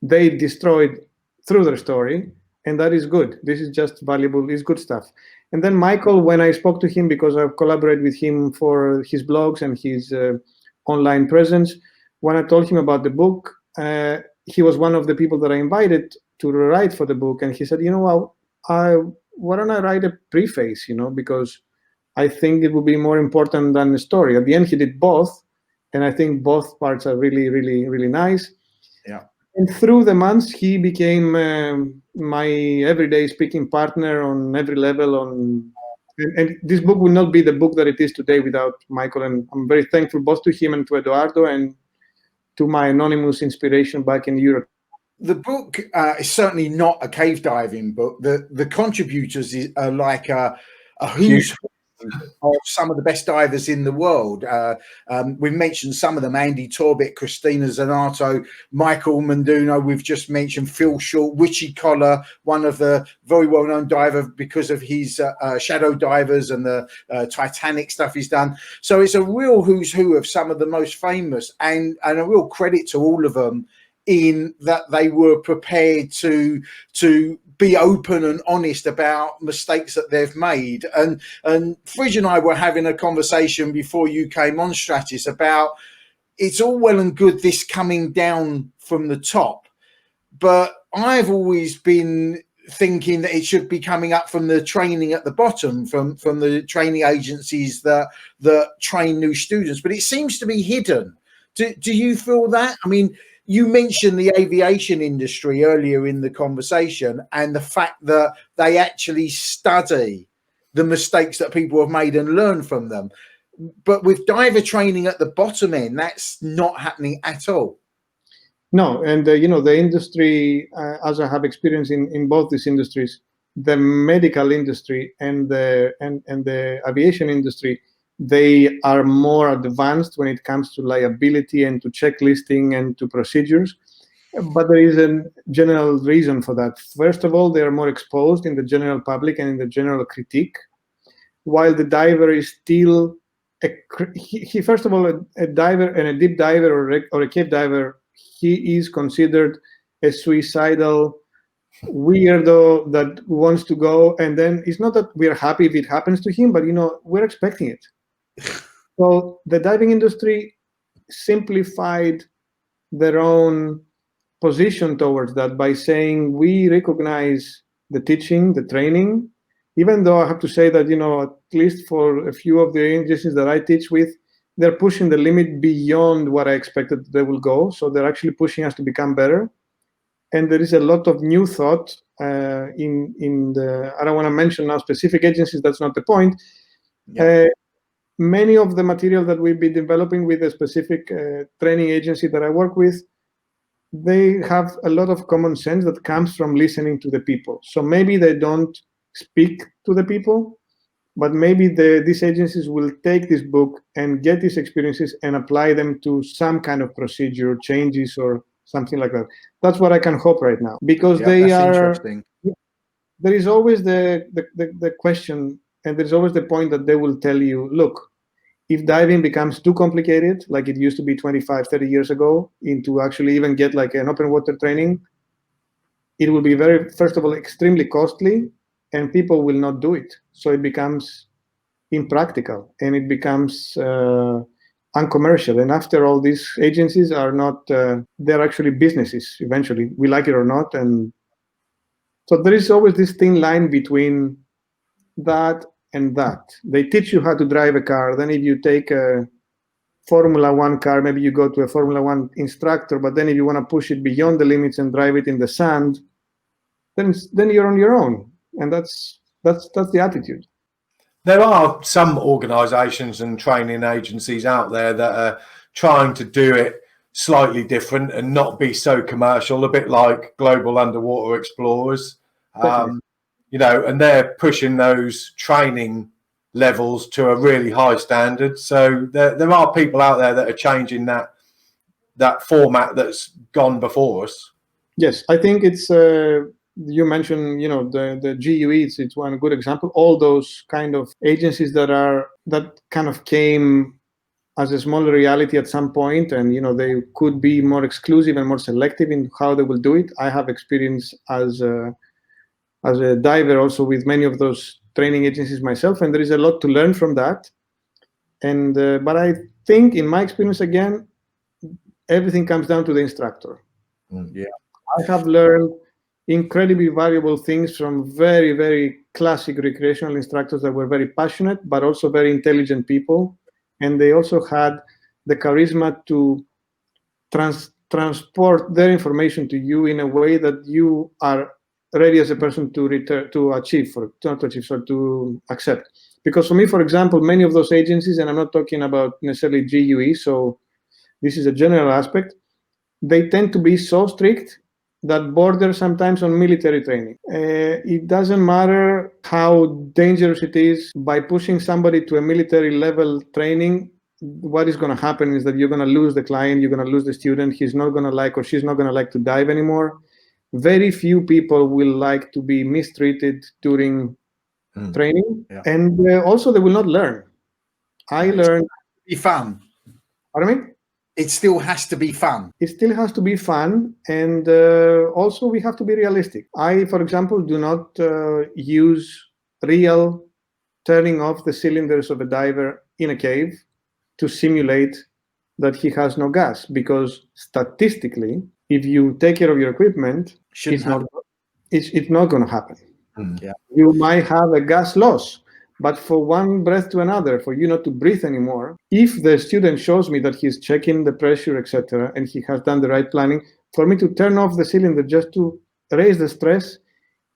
they destroyed through their story. And that is good. This is just valuable, it's good stuff. And then Michael, when I spoke to him, because I've collaborated with him for his blogs and his online presence, when I told him about the book, he was one of the people that I invited to write for the book. And he said, why don't I write a preface, because I think it would be more important than the story. At the end, he did both. And I think both parts are really, really, really nice. Yeah. And through the months, he became my everyday speaking partner on every level. And this book will not be the book that it is today without Michael. And I'm very thankful both to him and to Eduardo and to my anonymous inspiration back in Europe. The book is certainly not a cave diving book. The contributors are like a who's of some of the best divers in the world. We've mentioned some of them: Andy Torbett, Christina Zanato, Michael Manduno. We've just mentioned Phil Short, Richie Collar, one of the very well-known diver because of his shadow divers and the Titanic stuff he's done. So it's a real who's who of some of the most famous, and a real credit to all of them in that they were prepared to be open and honest about mistakes that they've made. And Fridge and I were having a conversation before you came on, Stratis, about it's all well and good this coming down from the top, but I've always been thinking that it should be coming up from the training at the bottom, from the training agencies that train new students, but it seems to be hidden. Do you feel that? I mean, you mentioned the aviation industry earlier in the conversation and the fact that they actually study the mistakes that people have made and learn from them. But with diver training at the bottom end, that's not happening at all. No, and the industry, as I have experience in both these industries, the medical industry and the aviation industry, they are more advanced when it comes to liability and to checklisting and to procedures. But there is a general reason for that. First of all, they are more exposed in the general public and in the general critique, while the diver is still, first of all, a diver and a deep diver or a cave diver, he is considered a suicidal weirdo that wants to go. And then it's not that we're happy if it happens to him, but we're expecting it. So the diving industry simplified their own position towards that by saying we recognize the teaching, the training, even though I have to say that, at least for a few of the agencies that I teach with, they're pushing the limit beyond what I expected they will go. So they're actually pushing us to become better. And there is a lot of new thought in the, I don't want to mention now specific agencies, that's not the point. Yeah. Many of the material that we've been developing with a specific training agency that I work with, they have a lot of common sense that comes from listening to the people. So maybe they don't speak to the people, but maybe these agencies will take this book and get these experiences and apply them to some kind of procedure changes or something like that. That's what I can hope right now, because they are interesting. There is always the question, and there's always the point that they will tell you, look, if diving becomes too complicated, like it used to be 25, 30 years ago, into actually even get like an open water training, it will be first of all, extremely costly, and people will not do it. So it becomes impractical, and it becomes uncommercial. And after all, these agencies are not, they're actually businesses eventually, we like it or not. And so there is always this thin line between that and that. They teach you how to drive a car. Then if you take a Formula One car, maybe you go to a Formula One instructor, but then if you want to push it beyond the limits and drive it in the sand, then you're on your own. And that's the attitude. There are some organisations and training agencies out there that are trying to do it slightly different and not be so commercial, a bit like Global Underwater Explorers, you know, and they're pushing those training levels to a really high standard. So there are people out there that are changing that format that's gone before us. Yes, I think it's you mentioned, you know, the GUE, it's one good example. All those kind of agencies that kind of came as a smaller reality at some point, and you know, they could be more exclusive and more selective in how they will do it. I have experience as a diver also with many of those training agencies myself, and there is a lot to learn from that. And but I think, in my experience, again, everything comes down to the instructor. Yeah, I have learned incredibly valuable things from very, very classic recreational instructors that were very passionate, but also very intelligent people. And they also had the charisma to transport their information to you in a way that you are ready as a person to accept. Because for me, for example, many of those agencies, and I'm not talking about necessarily GUE, so this is a general aspect, they tend to be so strict that border sometimes on military training. It doesn't matter how dangerous it is. By pushing somebody to a military level training, what is going to happen is that you're going to lose the client, you're going to lose the student, he's not going to like, or she's not going to like to dive anymore. Very few people will like to be mistreated during training. Yeah. And also they will not learn. I learned... Be fun. Pardon me? It still has to be fun. It still has to be fun, and also we have to be realistic. I, for example, do not use real turning off the cylinders of a diver in a cave to simulate that he has no gas, because statistically, if you take care of your equipment, it's not going to happen. Yeah. You might have a gas loss, but for one breath to another, for you not to breathe anymore, if the student shows me that he's checking the pressure, etc., and he has done the right planning, for me to turn off the cylinder just to raise the stress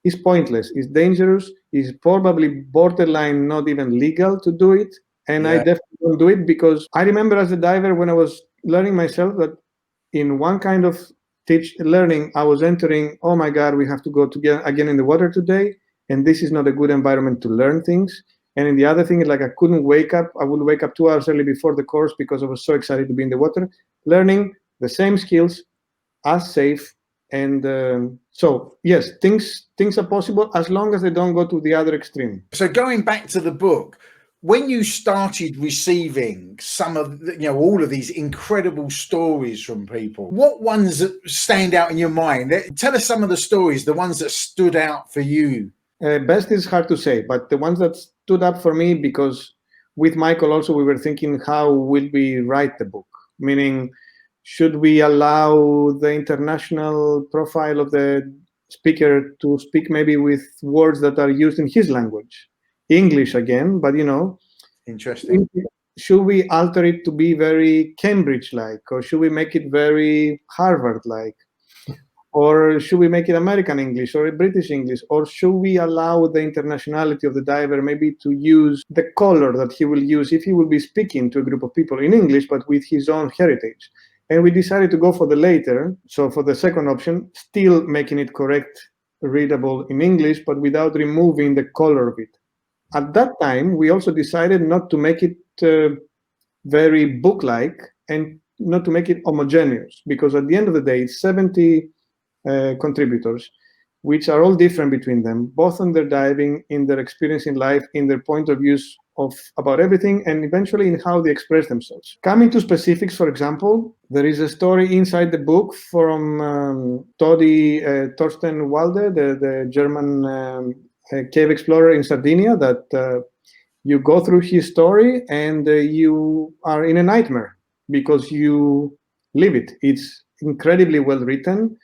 is pointless, is dangerous, is probably borderline not even legal to do it. And I definitely don't do it, because I remember as a diver, when I was learning myself, that in one kind of learning, I was entering, oh my God, we have to go again in the water today, and this is not a good environment to learn things. And in the other thing is, like, I couldn't wake up. I would wake up 2 hours early before the course because I was so excited to be in the water, learning the same skills as safe. And so, yes, things are possible as long as they don't go to the other extreme. So going back to the book, when you started receiving some of, all of these incredible stories from people, what ones that stand out in your mind? Tell us some of the stories, the ones that stood out for you. Best is hard to say, but the ones that stood up for me, because with Michael also we were thinking, how will we write the book? Meaning, should we allow the international profile of the speaker to speak maybe with words that are used in his language? English again, but interesting. Should we alter it to be very Cambridge-like, or should we make it very Harvard-like? Or should we make it American English or British English? Or should we allow the internationality of the diver maybe to use the color that he will use if he will be speaking to a group of people in English, but with his own heritage? And we decided to go for the latter. So for the second option, still making it correct, readable in English, but without removing the color of it. At that time, we also decided not to make it very book-like and not to make it homogeneous, because at the end of the day, it's 70 contributors, which are all different between them, both on their diving, in their experience in life, in their point of views about everything, and eventually in how they express themselves. Coming to specifics, for example, there is a story inside the book from Thorsten Walde, the German cave explorer in Sardinia, that You go through his story and you are in a nightmare because you live it. It's incredibly well written.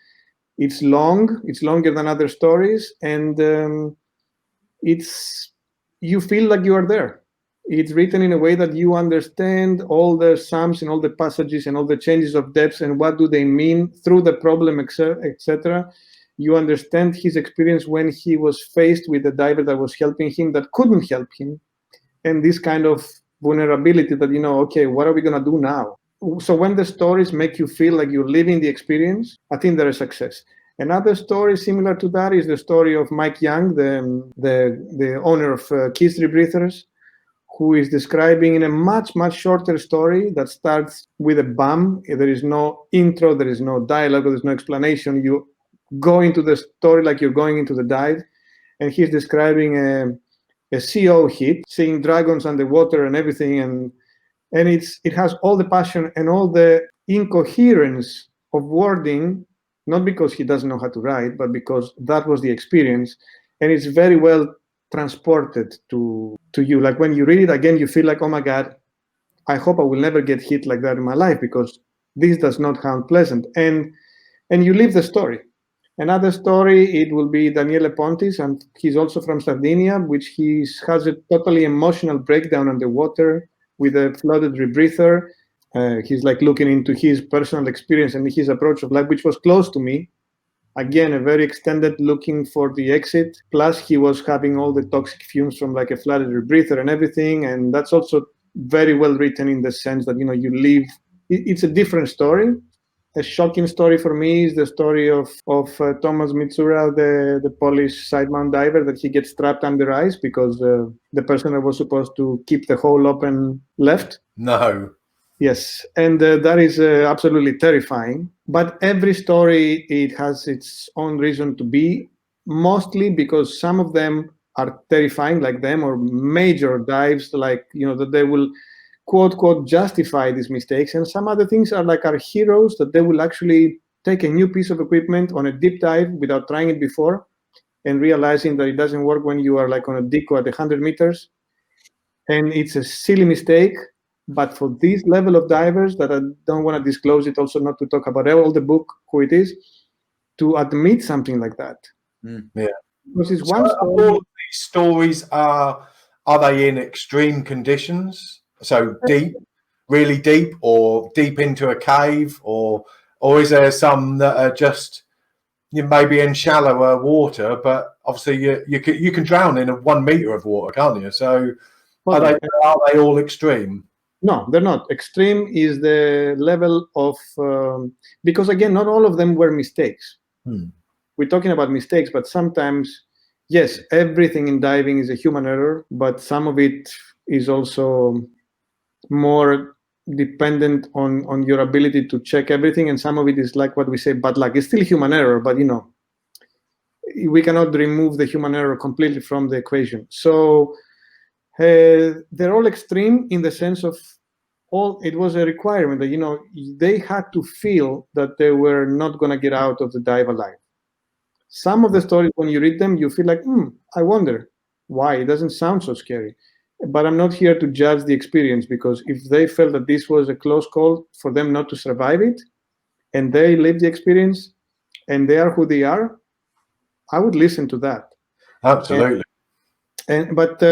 It's long. It's longer than other stories, and you feel like you are there. It's written in a way that you understand all the sums and all the passages and all the changes of depths and what do they mean through the problem, etc. You understand his experience when he was faced with a diver that was helping him that couldn't help him, and this kind of vulnerability that, okay, what are we going to do now? So when the stories make you feel like you're living the experience, I think they're a success. Another story similar to that is the story of Mike Young, the owner of Kiss Rebreathers, who is describing in a much, much shorter story that starts with a bam. There is no intro, there is no dialogue, there's no explanation. You go into the story like you're going into the dive, and he's describing a CO hit, seeing dragons underwater and everything, and it has all the passion and all the incoherence of wording, not because he doesn't know how to write, but because that was the experience, and it's very well transported to you. Like when you read it again, you feel like, oh my God, I hope I will never get hit like that in my life, because this does not sound pleasant. And you live the story. Another story, it will be Daniele Pontis, and he's also from Sardinia, which has a totally emotional breakdown underwater with a flooded rebreather. He's like looking into his personal experience and his approach of life, which was close to me. Again, a very extended looking for the exit. Plus, he was having all the toxic fumes from like a flooded rebreather and everything. And that's also very well written in the sense that, you live. It's a different story. A shocking story for me is the story of Thomas Mitsura, the Polish side mount diver, that he gets trapped under ice because the person that was supposed to keep the hole open left. No. Yes, and that is absolutely terrifying. But every story, it has its own reason to be, mostly because some of them are terrifying like them, or major dives like, that they will quote, quote, justify these mistakes. And some other things are like our heroes, that they will actually take a new piece of equipment on a deep dive without trying it before and realizing that it doesn't work when you are like on a deco at 100 meters. And it's a silly mistake. But for this level of divers, that I don't want to disclose it, also not to talk about all the book, who it is, to admit something like that. Yeah. Because it's one story. All of these stories are they in extreme conditions? So deep, really deep, or deep into a cave, or is there some that are just maybe in shallower water? But obviously you can drown in 1 meter of water, can't you? So are they all extreme? No, they're not. Extreme is the level of because again, not all of them were mistakes. We're talking about mistakes, but sometimes, yes, everything in diving is a human error, but some of it is also more dependent on your ability to check everything, and some of it is like what we say, bad luck. It's still human error, but we cannot remove the human error completely from the equation. So they're all extreme in the sense of it was a requirement that they had to feel that they were not going to get out of the dive alive. Some of the stories, when you read them, you feel like, I wonder why. It doesn't sound so scary. But I'm not here to judge the experience, because if they felt that this was a close call for them not to survive it, and they lived the experience, and they are who they are, I would listen to that. Absolutely. But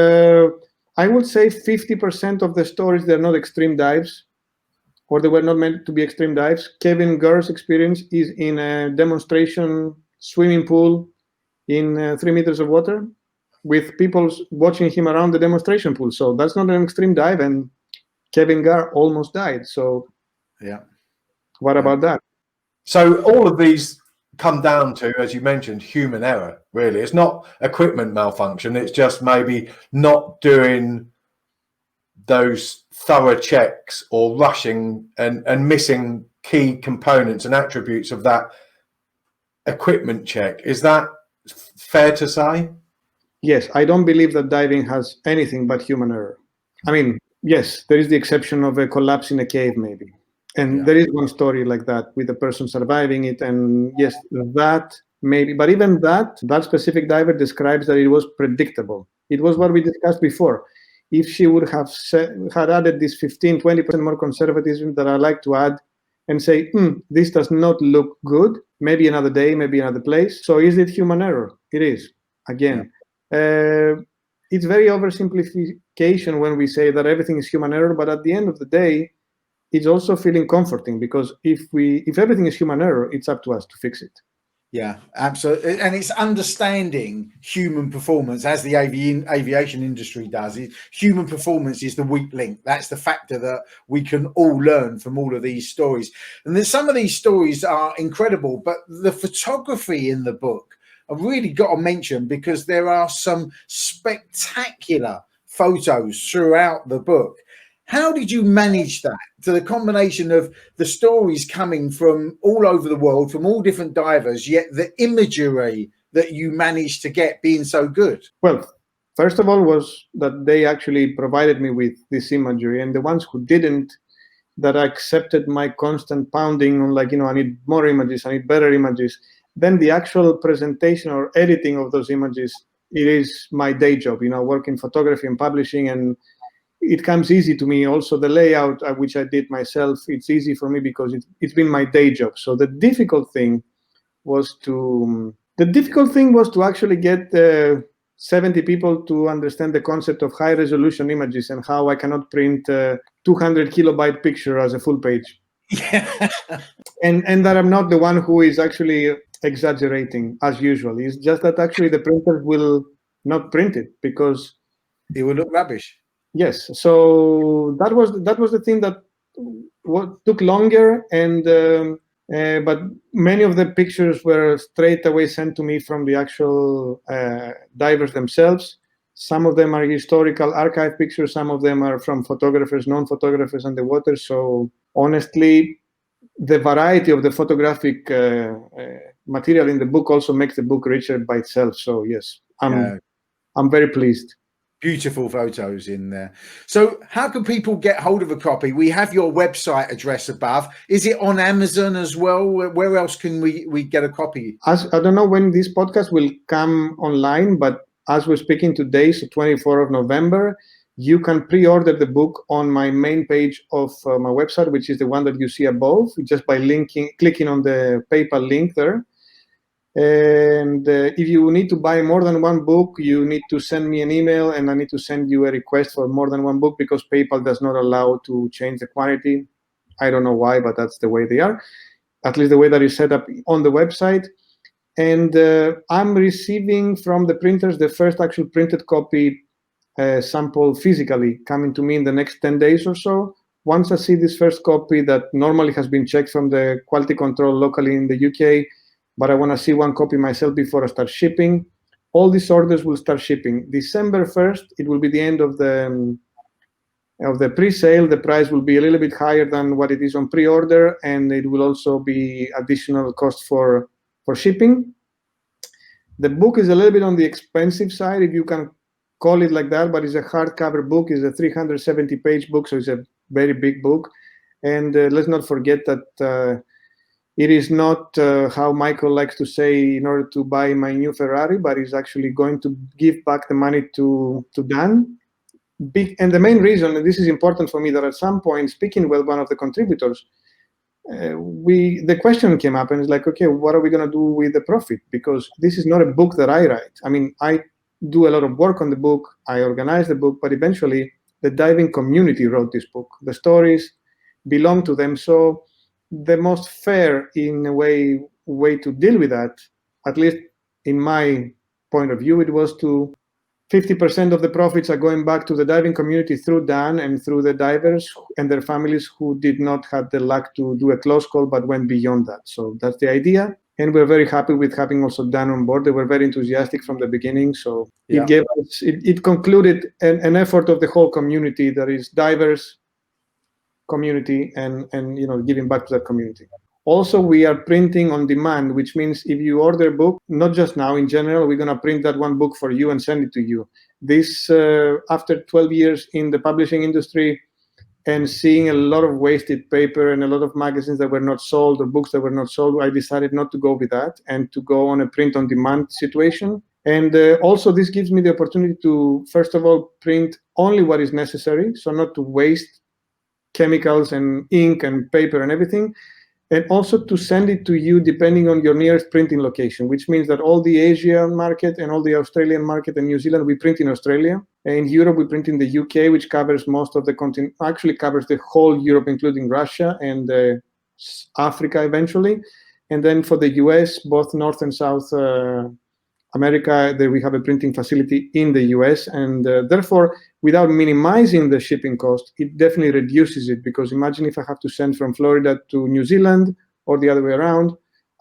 I would say 50% of the stories, they're not extreme dives, or they were not meant to be extreme dives. Kevin Gurr's experience is in a demonstration swimming pool in 3 meters of water, with people watching him around the demonstration pool. So that's not an extreme dive, and Kevin Gurr almost died. So yeah, what about that? So all of these come down to, as you mentioned, human error, really. It's not equipment malfunction. It's just maybe not doing those thorough checks, or rushing and missing key components and attributes of that equipment check. Is that fair to say? Yes, I don't believe that diving has anything but human error. I mean, yes, there is the exception of a collapse in a cave, maybe. And there is one story like that with a person surviving it. And yes, that maybe, but even that specific diver describes that it was predictable. It was what we discussed before. if she would have had added this 15-20% more conservatism that I like to add and say, this does not look good, maybe another day, maybe another place. So is it human error? It is. Again, it's very oversimplification when we say that everything is human error, but at the end of the day, it's also feeling comforting, because if everything is human error, it's up to us to fix it. Yeah, absolutely. And it's understanding human performance, as the aviation industry does. Human performance is the weak link. That's the factor that we can all learn from all of these stories. And then some of these stories are incredible, but the photography in the book, I've really got to mention, because there are some spectacular photos throughout the book. How did you manage that, to the combination of the stories coming from all over the world, from all different divers, yet the imagery that you managed to get being so good? Well, first of all was that they actually provided me with this imagery, and the ones who didn't, that accepted my constant pounding on, like, I need more images, I need better images, then the actual presentation or editing of those images, it is my day job, work in photography and publishing, and it comes easy to me. Also, the layout, which I did myself, it's easy for me because it's been my day job. So the difficult thing was to actually get 70 people to understand the concept of high resolution images and how I cannot print a 200 kilobyte picture as a full page. Yeah. And that I'm not the one who is actually exaggerating as usual. It's just that actually the printer will not print it because it will look rubbish. Yes, so that was the thing that took longer, and but many of the pictures were straight away sent to me from the actual divers themselves. Some of them are historical archive pictures, some of them are from photographers, known photographers on the water. So honestly, the variety of the photographic material in the book also makes the book richer by itself. So yes, I'm very pleased. Beautiful photos in there. So how can people get hold of a copy? We have your website address above. Is it on Amazon as well? Where else can we get a copy? I don't know when this podcast will come online, but as we're speaking today, so 24th of November, you can pre-order the book on my main page of my website, which is the one that you see above, just by clicking on the PayPal link there. And if you need to buy more than one book, you need to send me an email, and I need to send you a request for more than one book, because PayPal does not allow to change the quantity. I don't know why, but that's the way they are, at least the way that is set up on the website. And I'm receiving from the printers the first actual printed copy sample physically coming to me in the next 10 days or so. Once I see this first copy that normally has been checked from the quality control locally in the UK, but I want to see one copy myself before I start shipping. All these orders will start shipping. December 1st, it will be the end of the pre-sale. The price will be a little bit higher than what it is on pre-order, and it will also be additional cost for shipping. The book is a little bit on the expensive side, if you can call it like that, but it's a hardcover book. It's a 370-page book, so it's a very big book. And let's not forget that it is not how Michael likes to say, in order to buy my new Ferrari, but is actually going to give back the money to Dan. And the main reason, and this is important for me, that at some point, speaking with one of the contributors, the question came up, and it's like, okay, what are we going to do with the profit? Because this is not a book that I write. I mean, I do a lot of work on the book, I organize the book, but eventually the diving community wrote this book. The stories belong to them. So the most fair, in a way to deal with that, at least in my point of view, it was to 50% of the profits are going back to the diving community through Dan and through the divers and their families who did not have the luck to do a close call but went beyond that. So that's the idea. And we're very happy with having also Dan on board. They were very enthusiastic from the beginning. So it concluded an effort of the whole community, that is divers community, and giving back to that community. Also, we are printing on demand, which means if you order a book, not just now, in general, we're going to print that one book for you and send it to you. This, after 12 years in the publishing industry and seeing a lot of wasted paper and a lot of magazines that were not sold or books that were not sold, I decided not to go with that and to go on a print on demand situation. And also this gives me the opportunity to, first of all, print only what is necessary, so not to waste chemicals and ink and paper and everything, and also to send it to you depending on your nearest printing location, which means that all the Asian market and all the Australian market and New Zealand, we print in Australia. In Europe, we print in the UK, which covers most of the continent, actually covers the whole Europe, including Russia and Africa eventually. And then for the US, both North and South America, we have a printing facility in the US, and therefore, without minimizing the shipping cost, it definitely reduces it, because imagine if I have to send from Florida to New Zealand or the other way around,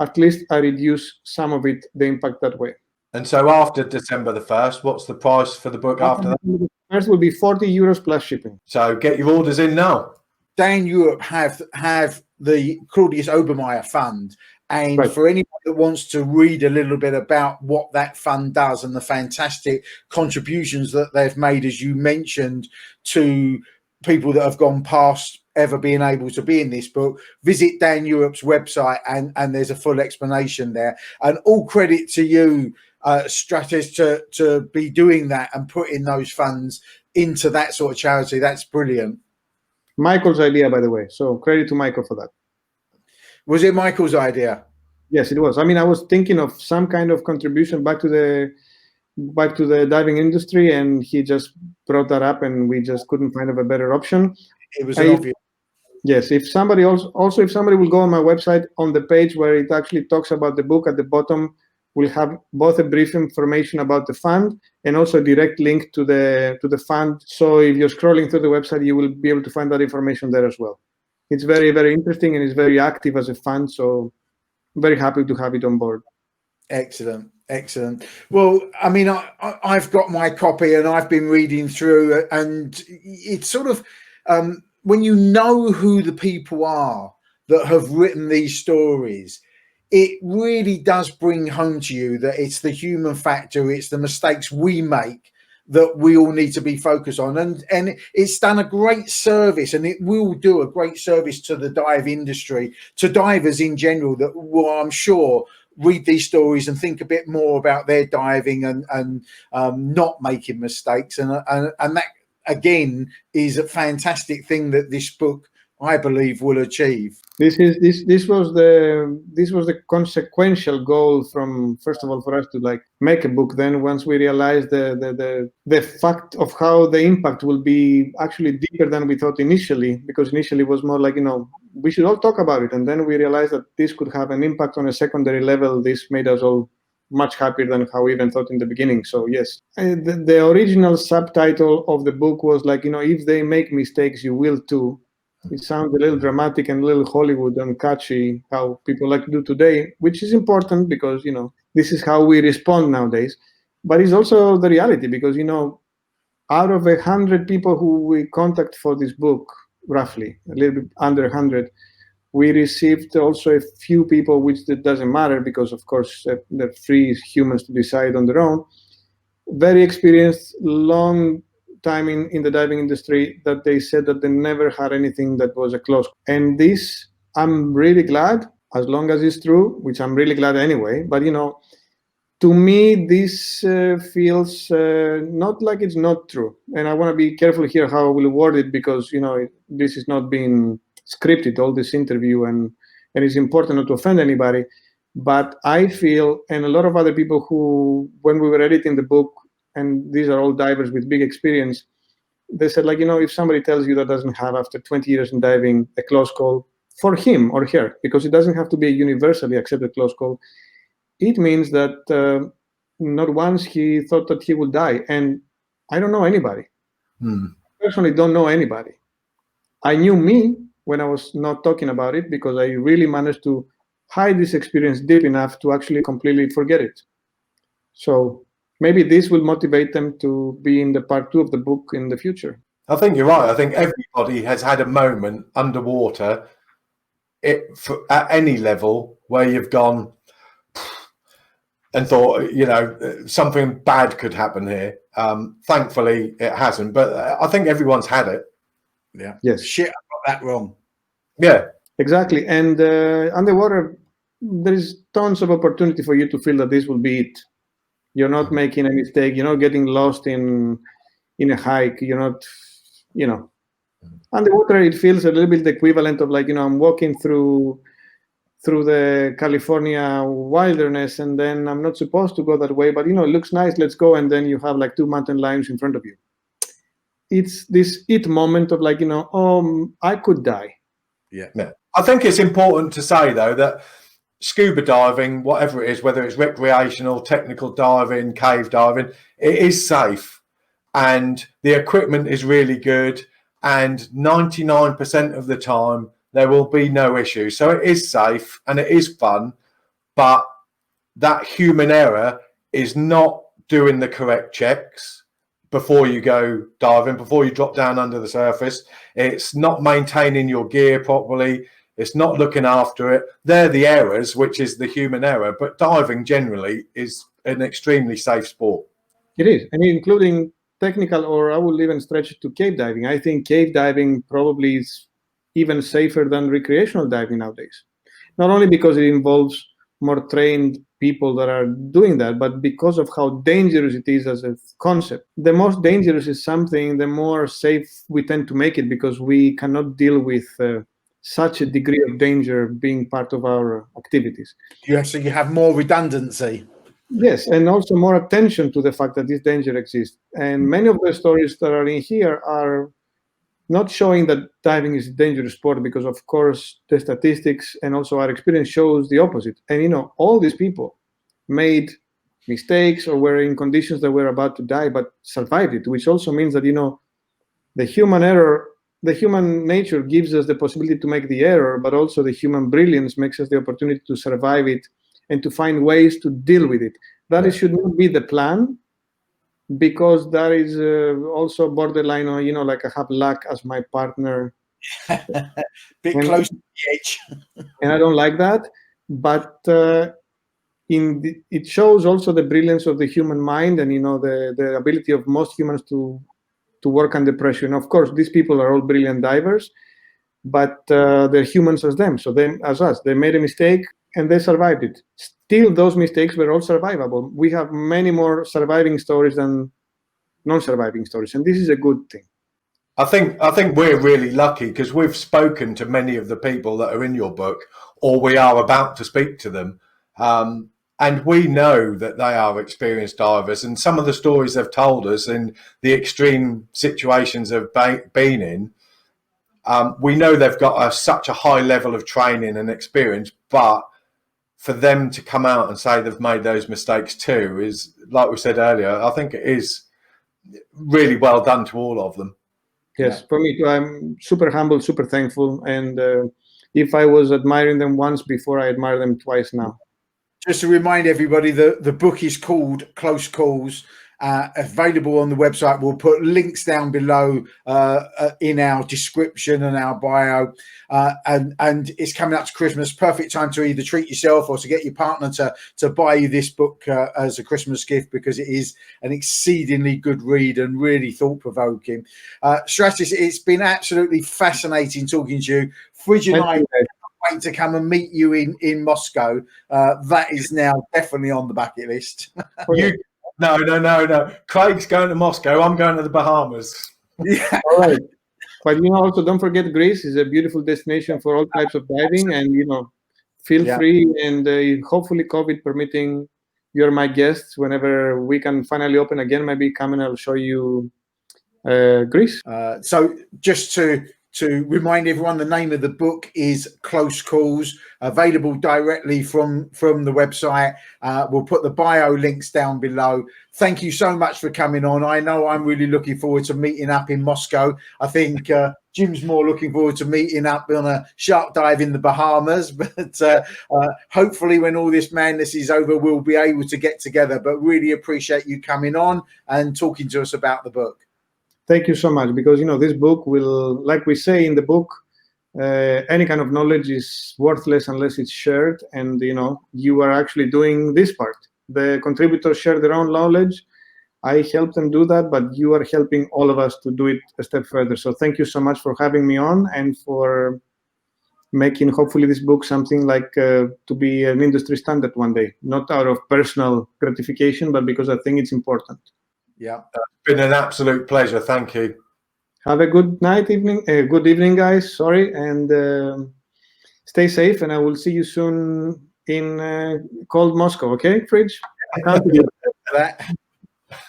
at least I reduce some of it, the impact that way. And so after December the 1st, what's the price for the book after that? First will be €40 plus shipping. So get your orders in now. Dan Europe have the Claudius Obermeyer Fund. And Right. for anyone that wants to read a little bit about what that fund does and the fantastic contributions that they've made, as you mentioned, to people that have gone past ever being able to be in this book, visit Dan Europe's website and there's a full explanation there. And all credit to you, Stratis, to be doing that and putting those funds into that sort of charity. That's brilliant. Michael's idea, by the way. So credit to Michael for that. Was it Michael's idea? Yes, it was. I mean, I was thinking of some kind of contribution back to the diving industry, and he just brought that up, and we just couldn't find a better option. It was obvious. Yes, if somebody also if somebody will go on my website, on the page where it actually talks about the book, at the bottom we'll have both a brief information about the fund and also a direct link to the fund. So if you're scrolling through the website, you will be able to find that information there as well. It's very, very interesting, and it's very active as a fund, so I'm very happy to have it on board. Excellent. Excellent. Well, I mean, I've got my copy and I've been reading through, and it's sort of when you know who the people are that have written these stories, it really does bring home to you that it's the human factor, it's the mistakes we make that we all need to be focused on, and it's done a great service, and it will do a great service to the dive industry, to divers in general, that will, I'm sure, read these stories and think a bit more about their diving and not making mistakes, and that again is a fantastic thing that this book, I believe, will achieve. This was the consequential goal from, first of all, for us to like make a book. Then once we realized the fact of how the impact will be actually deeper than we thought initially, because initially it was more like, we should all talk about it. And then we realized that this could have an impact on a secondary level. This made us all much happier than how we even thought in the beginning. So yes, the original subtitle of the book was like, if they make mistakes, you will too. It sounds a little dramatic and a little Hollywood and catchy, how people like to do today, which is important because, this is how we respond nowadays. But it's also the reality because, out of 100 people who we contact for this book, roughly, a little bit under 100, we received also a few people, which it doesn't matter because, of course, they're free humans to decide on their own, very experienced, long time in the diving industry, that they said that they never had anything that was a close. And this, I'm really glad, as long as it's true, which I'm really glad anyway. But, to me, this feels not like it's not true. And I want to be careful here how I will word it because, this is not being scripted, all this interview, and it's important not to offend anybody. But I feel, and a lot of other people who, when we were editing the book, and these are all divers with big experience, they said, like, if somebody tells you that doesn't have, after 20 years in diving, a close call for him or her, because it doesn't have to be a universally accepted close call, it means that not once he thought that he would die. And I don't know anybody. I personally don't know anybody. I knew me when I was not talking about it because I really managed to hide this experience deep enough to actually completely forget it. So maybe this will motivate them to be in the part 2 of the book in the future. I think you're right. I think everybody has had a moment underwater at any level where you've gone and thought, something bad could happen here. Thankfully, it hasn't. But I think everyone's had it. Yeah. Yes. Shit, I got that wrong. Yeah. Exactly. And underwater, there is tons of opportunity for you to feel that this will be it. You're not making a mistake. You're not getting lost in a hike. You're not, underwater. It feels a little bit the equivalent of like, I'm walking through the California wilderness, and then I'm not supposed to go that way, but it looks nice, let's go, and then you have like 2 mountain lions in front of you. It's this moment of like, I could die. Yeah. I think it's important to say though that scuba diving, whatever it is, whether it's recreational, technical diving, cave diving, it is safe, and the equipment is really good, and 99% of the time there will be no issue. So it is safe and it is fun, but that human error is not doing the correct checks before you go diving, before you drop down under the surface. It's not maintaining your gear properly. It's not looking after it. They're the errors, which is the human error. But diving generally is an extremely safe sport. It is, and including technical, or I would even stretch it to cave diving. I think cave diving probably is even safer than recreational diving nowadays. Not only because it involves more trained people that are doing that, but because of how dangerous it is as a concept. The most dangerous is something, the more safe we tend to make it, because we cannot deal with such a degree of danger being part of our activities. Yeah, so you have more redundancy. Yes, and also more attention to the fact that this danger exists. And many of the stories that are in here are not showing that diving is a dangerous sport, because of course the statistics and also our experience shows the opposite. And all these people made mistakes or were in conditions that were about to die but survived it, which also means that the human error, the human nature gives us the possibility to make the error, but also the human brilliance makes us the opportunity to survive it and to find ways to deal with it. That should not be the plan, because that is also borderline, like I have luck as my partner. Bit close to the edge. And I don't like that. But it shows also the brilliance of the human mind, and the ability of most humans to work under pressure. And of course, these people are all brilliant divers, but they're humans as them. So them as us, they made a mistake and they survived it. Still, those mistakes were all survivable. We have many more surviving stories than non-surviving stories, and this is a good thing. I think we're really lucky, because we've spoken to many of the people that are in your book, or we are about to speak to them, and we know that they are experienced divers, and some of the stories they've told us in the extreme situations they've been in, we know they've got such a high level of training and experience, but for them to come out and say they've made those mistakes too is, like we said earlier, I think it is really well done to all of them. Yes, for me too. I'm super humble, super thankful, and if I was admiring them once before, I admire them twice now. Just to remind everybody, the book is called Close Calls, available on the website. We'll put links down below in our description and our bio, and it's coming up to Christmas. Perfect time to either treat yourself or to get your partner to buy you this book as a Christmas gift, because it is an exceedingly good read and really thought-provoking. Stratis, it's been absolutely fascinating talking to you. Fridge and I wait to come and meet you in Moscow. That is now definitely on the bucket list. No. Craig's going to Moscow. I'm going to the Bahamas. Yeah. All right. But also don't forget, Greece is a beautiful destination for all types of diving, and feel free, and hopefully COVID permitting, you're my guests whenever we can finally open again. Maybe come and I'll show you Greece. So just to remind everyone, the name of the book is Close Calls, available directly from the website. We'll put the bio links down below. Thank you so much for coming on. I know I'm really looking forward to meeting up in Moscow. I think Jim's more looking forward to meeting up on a shark dive in the Bahamas, but hopefully when all this madness is over, we'll be able to get together. But really appreciate you coming on and talking to us about the book. Thank you so much, because this book will, like we say in the book, any kind of knowledge is worthless unless it's shared, and you are actually doing this part. The contributors share their own knowledge. I help them do that, but you are helping all of us to do it a step further. So thank you so much for having me on and for making hopefully this book something like to be an industry standard one day, not out of personal gratification, but because I think it's important. Yeah, it's been an absolute pleasure. Thank you. Have a good good evening, guys. Sorry, and stay safe. And I will see you soon in cold Moscow. Okay, Fridge?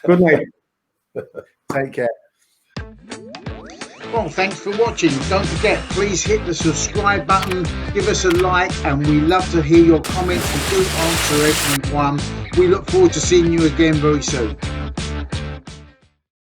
Good night. Take care. Well, thanks for watching. Don't forget, please hit the subscribe button, give us a like, and we love to hear your comments. We do answer everyone. We look forward to seeing you again very soon.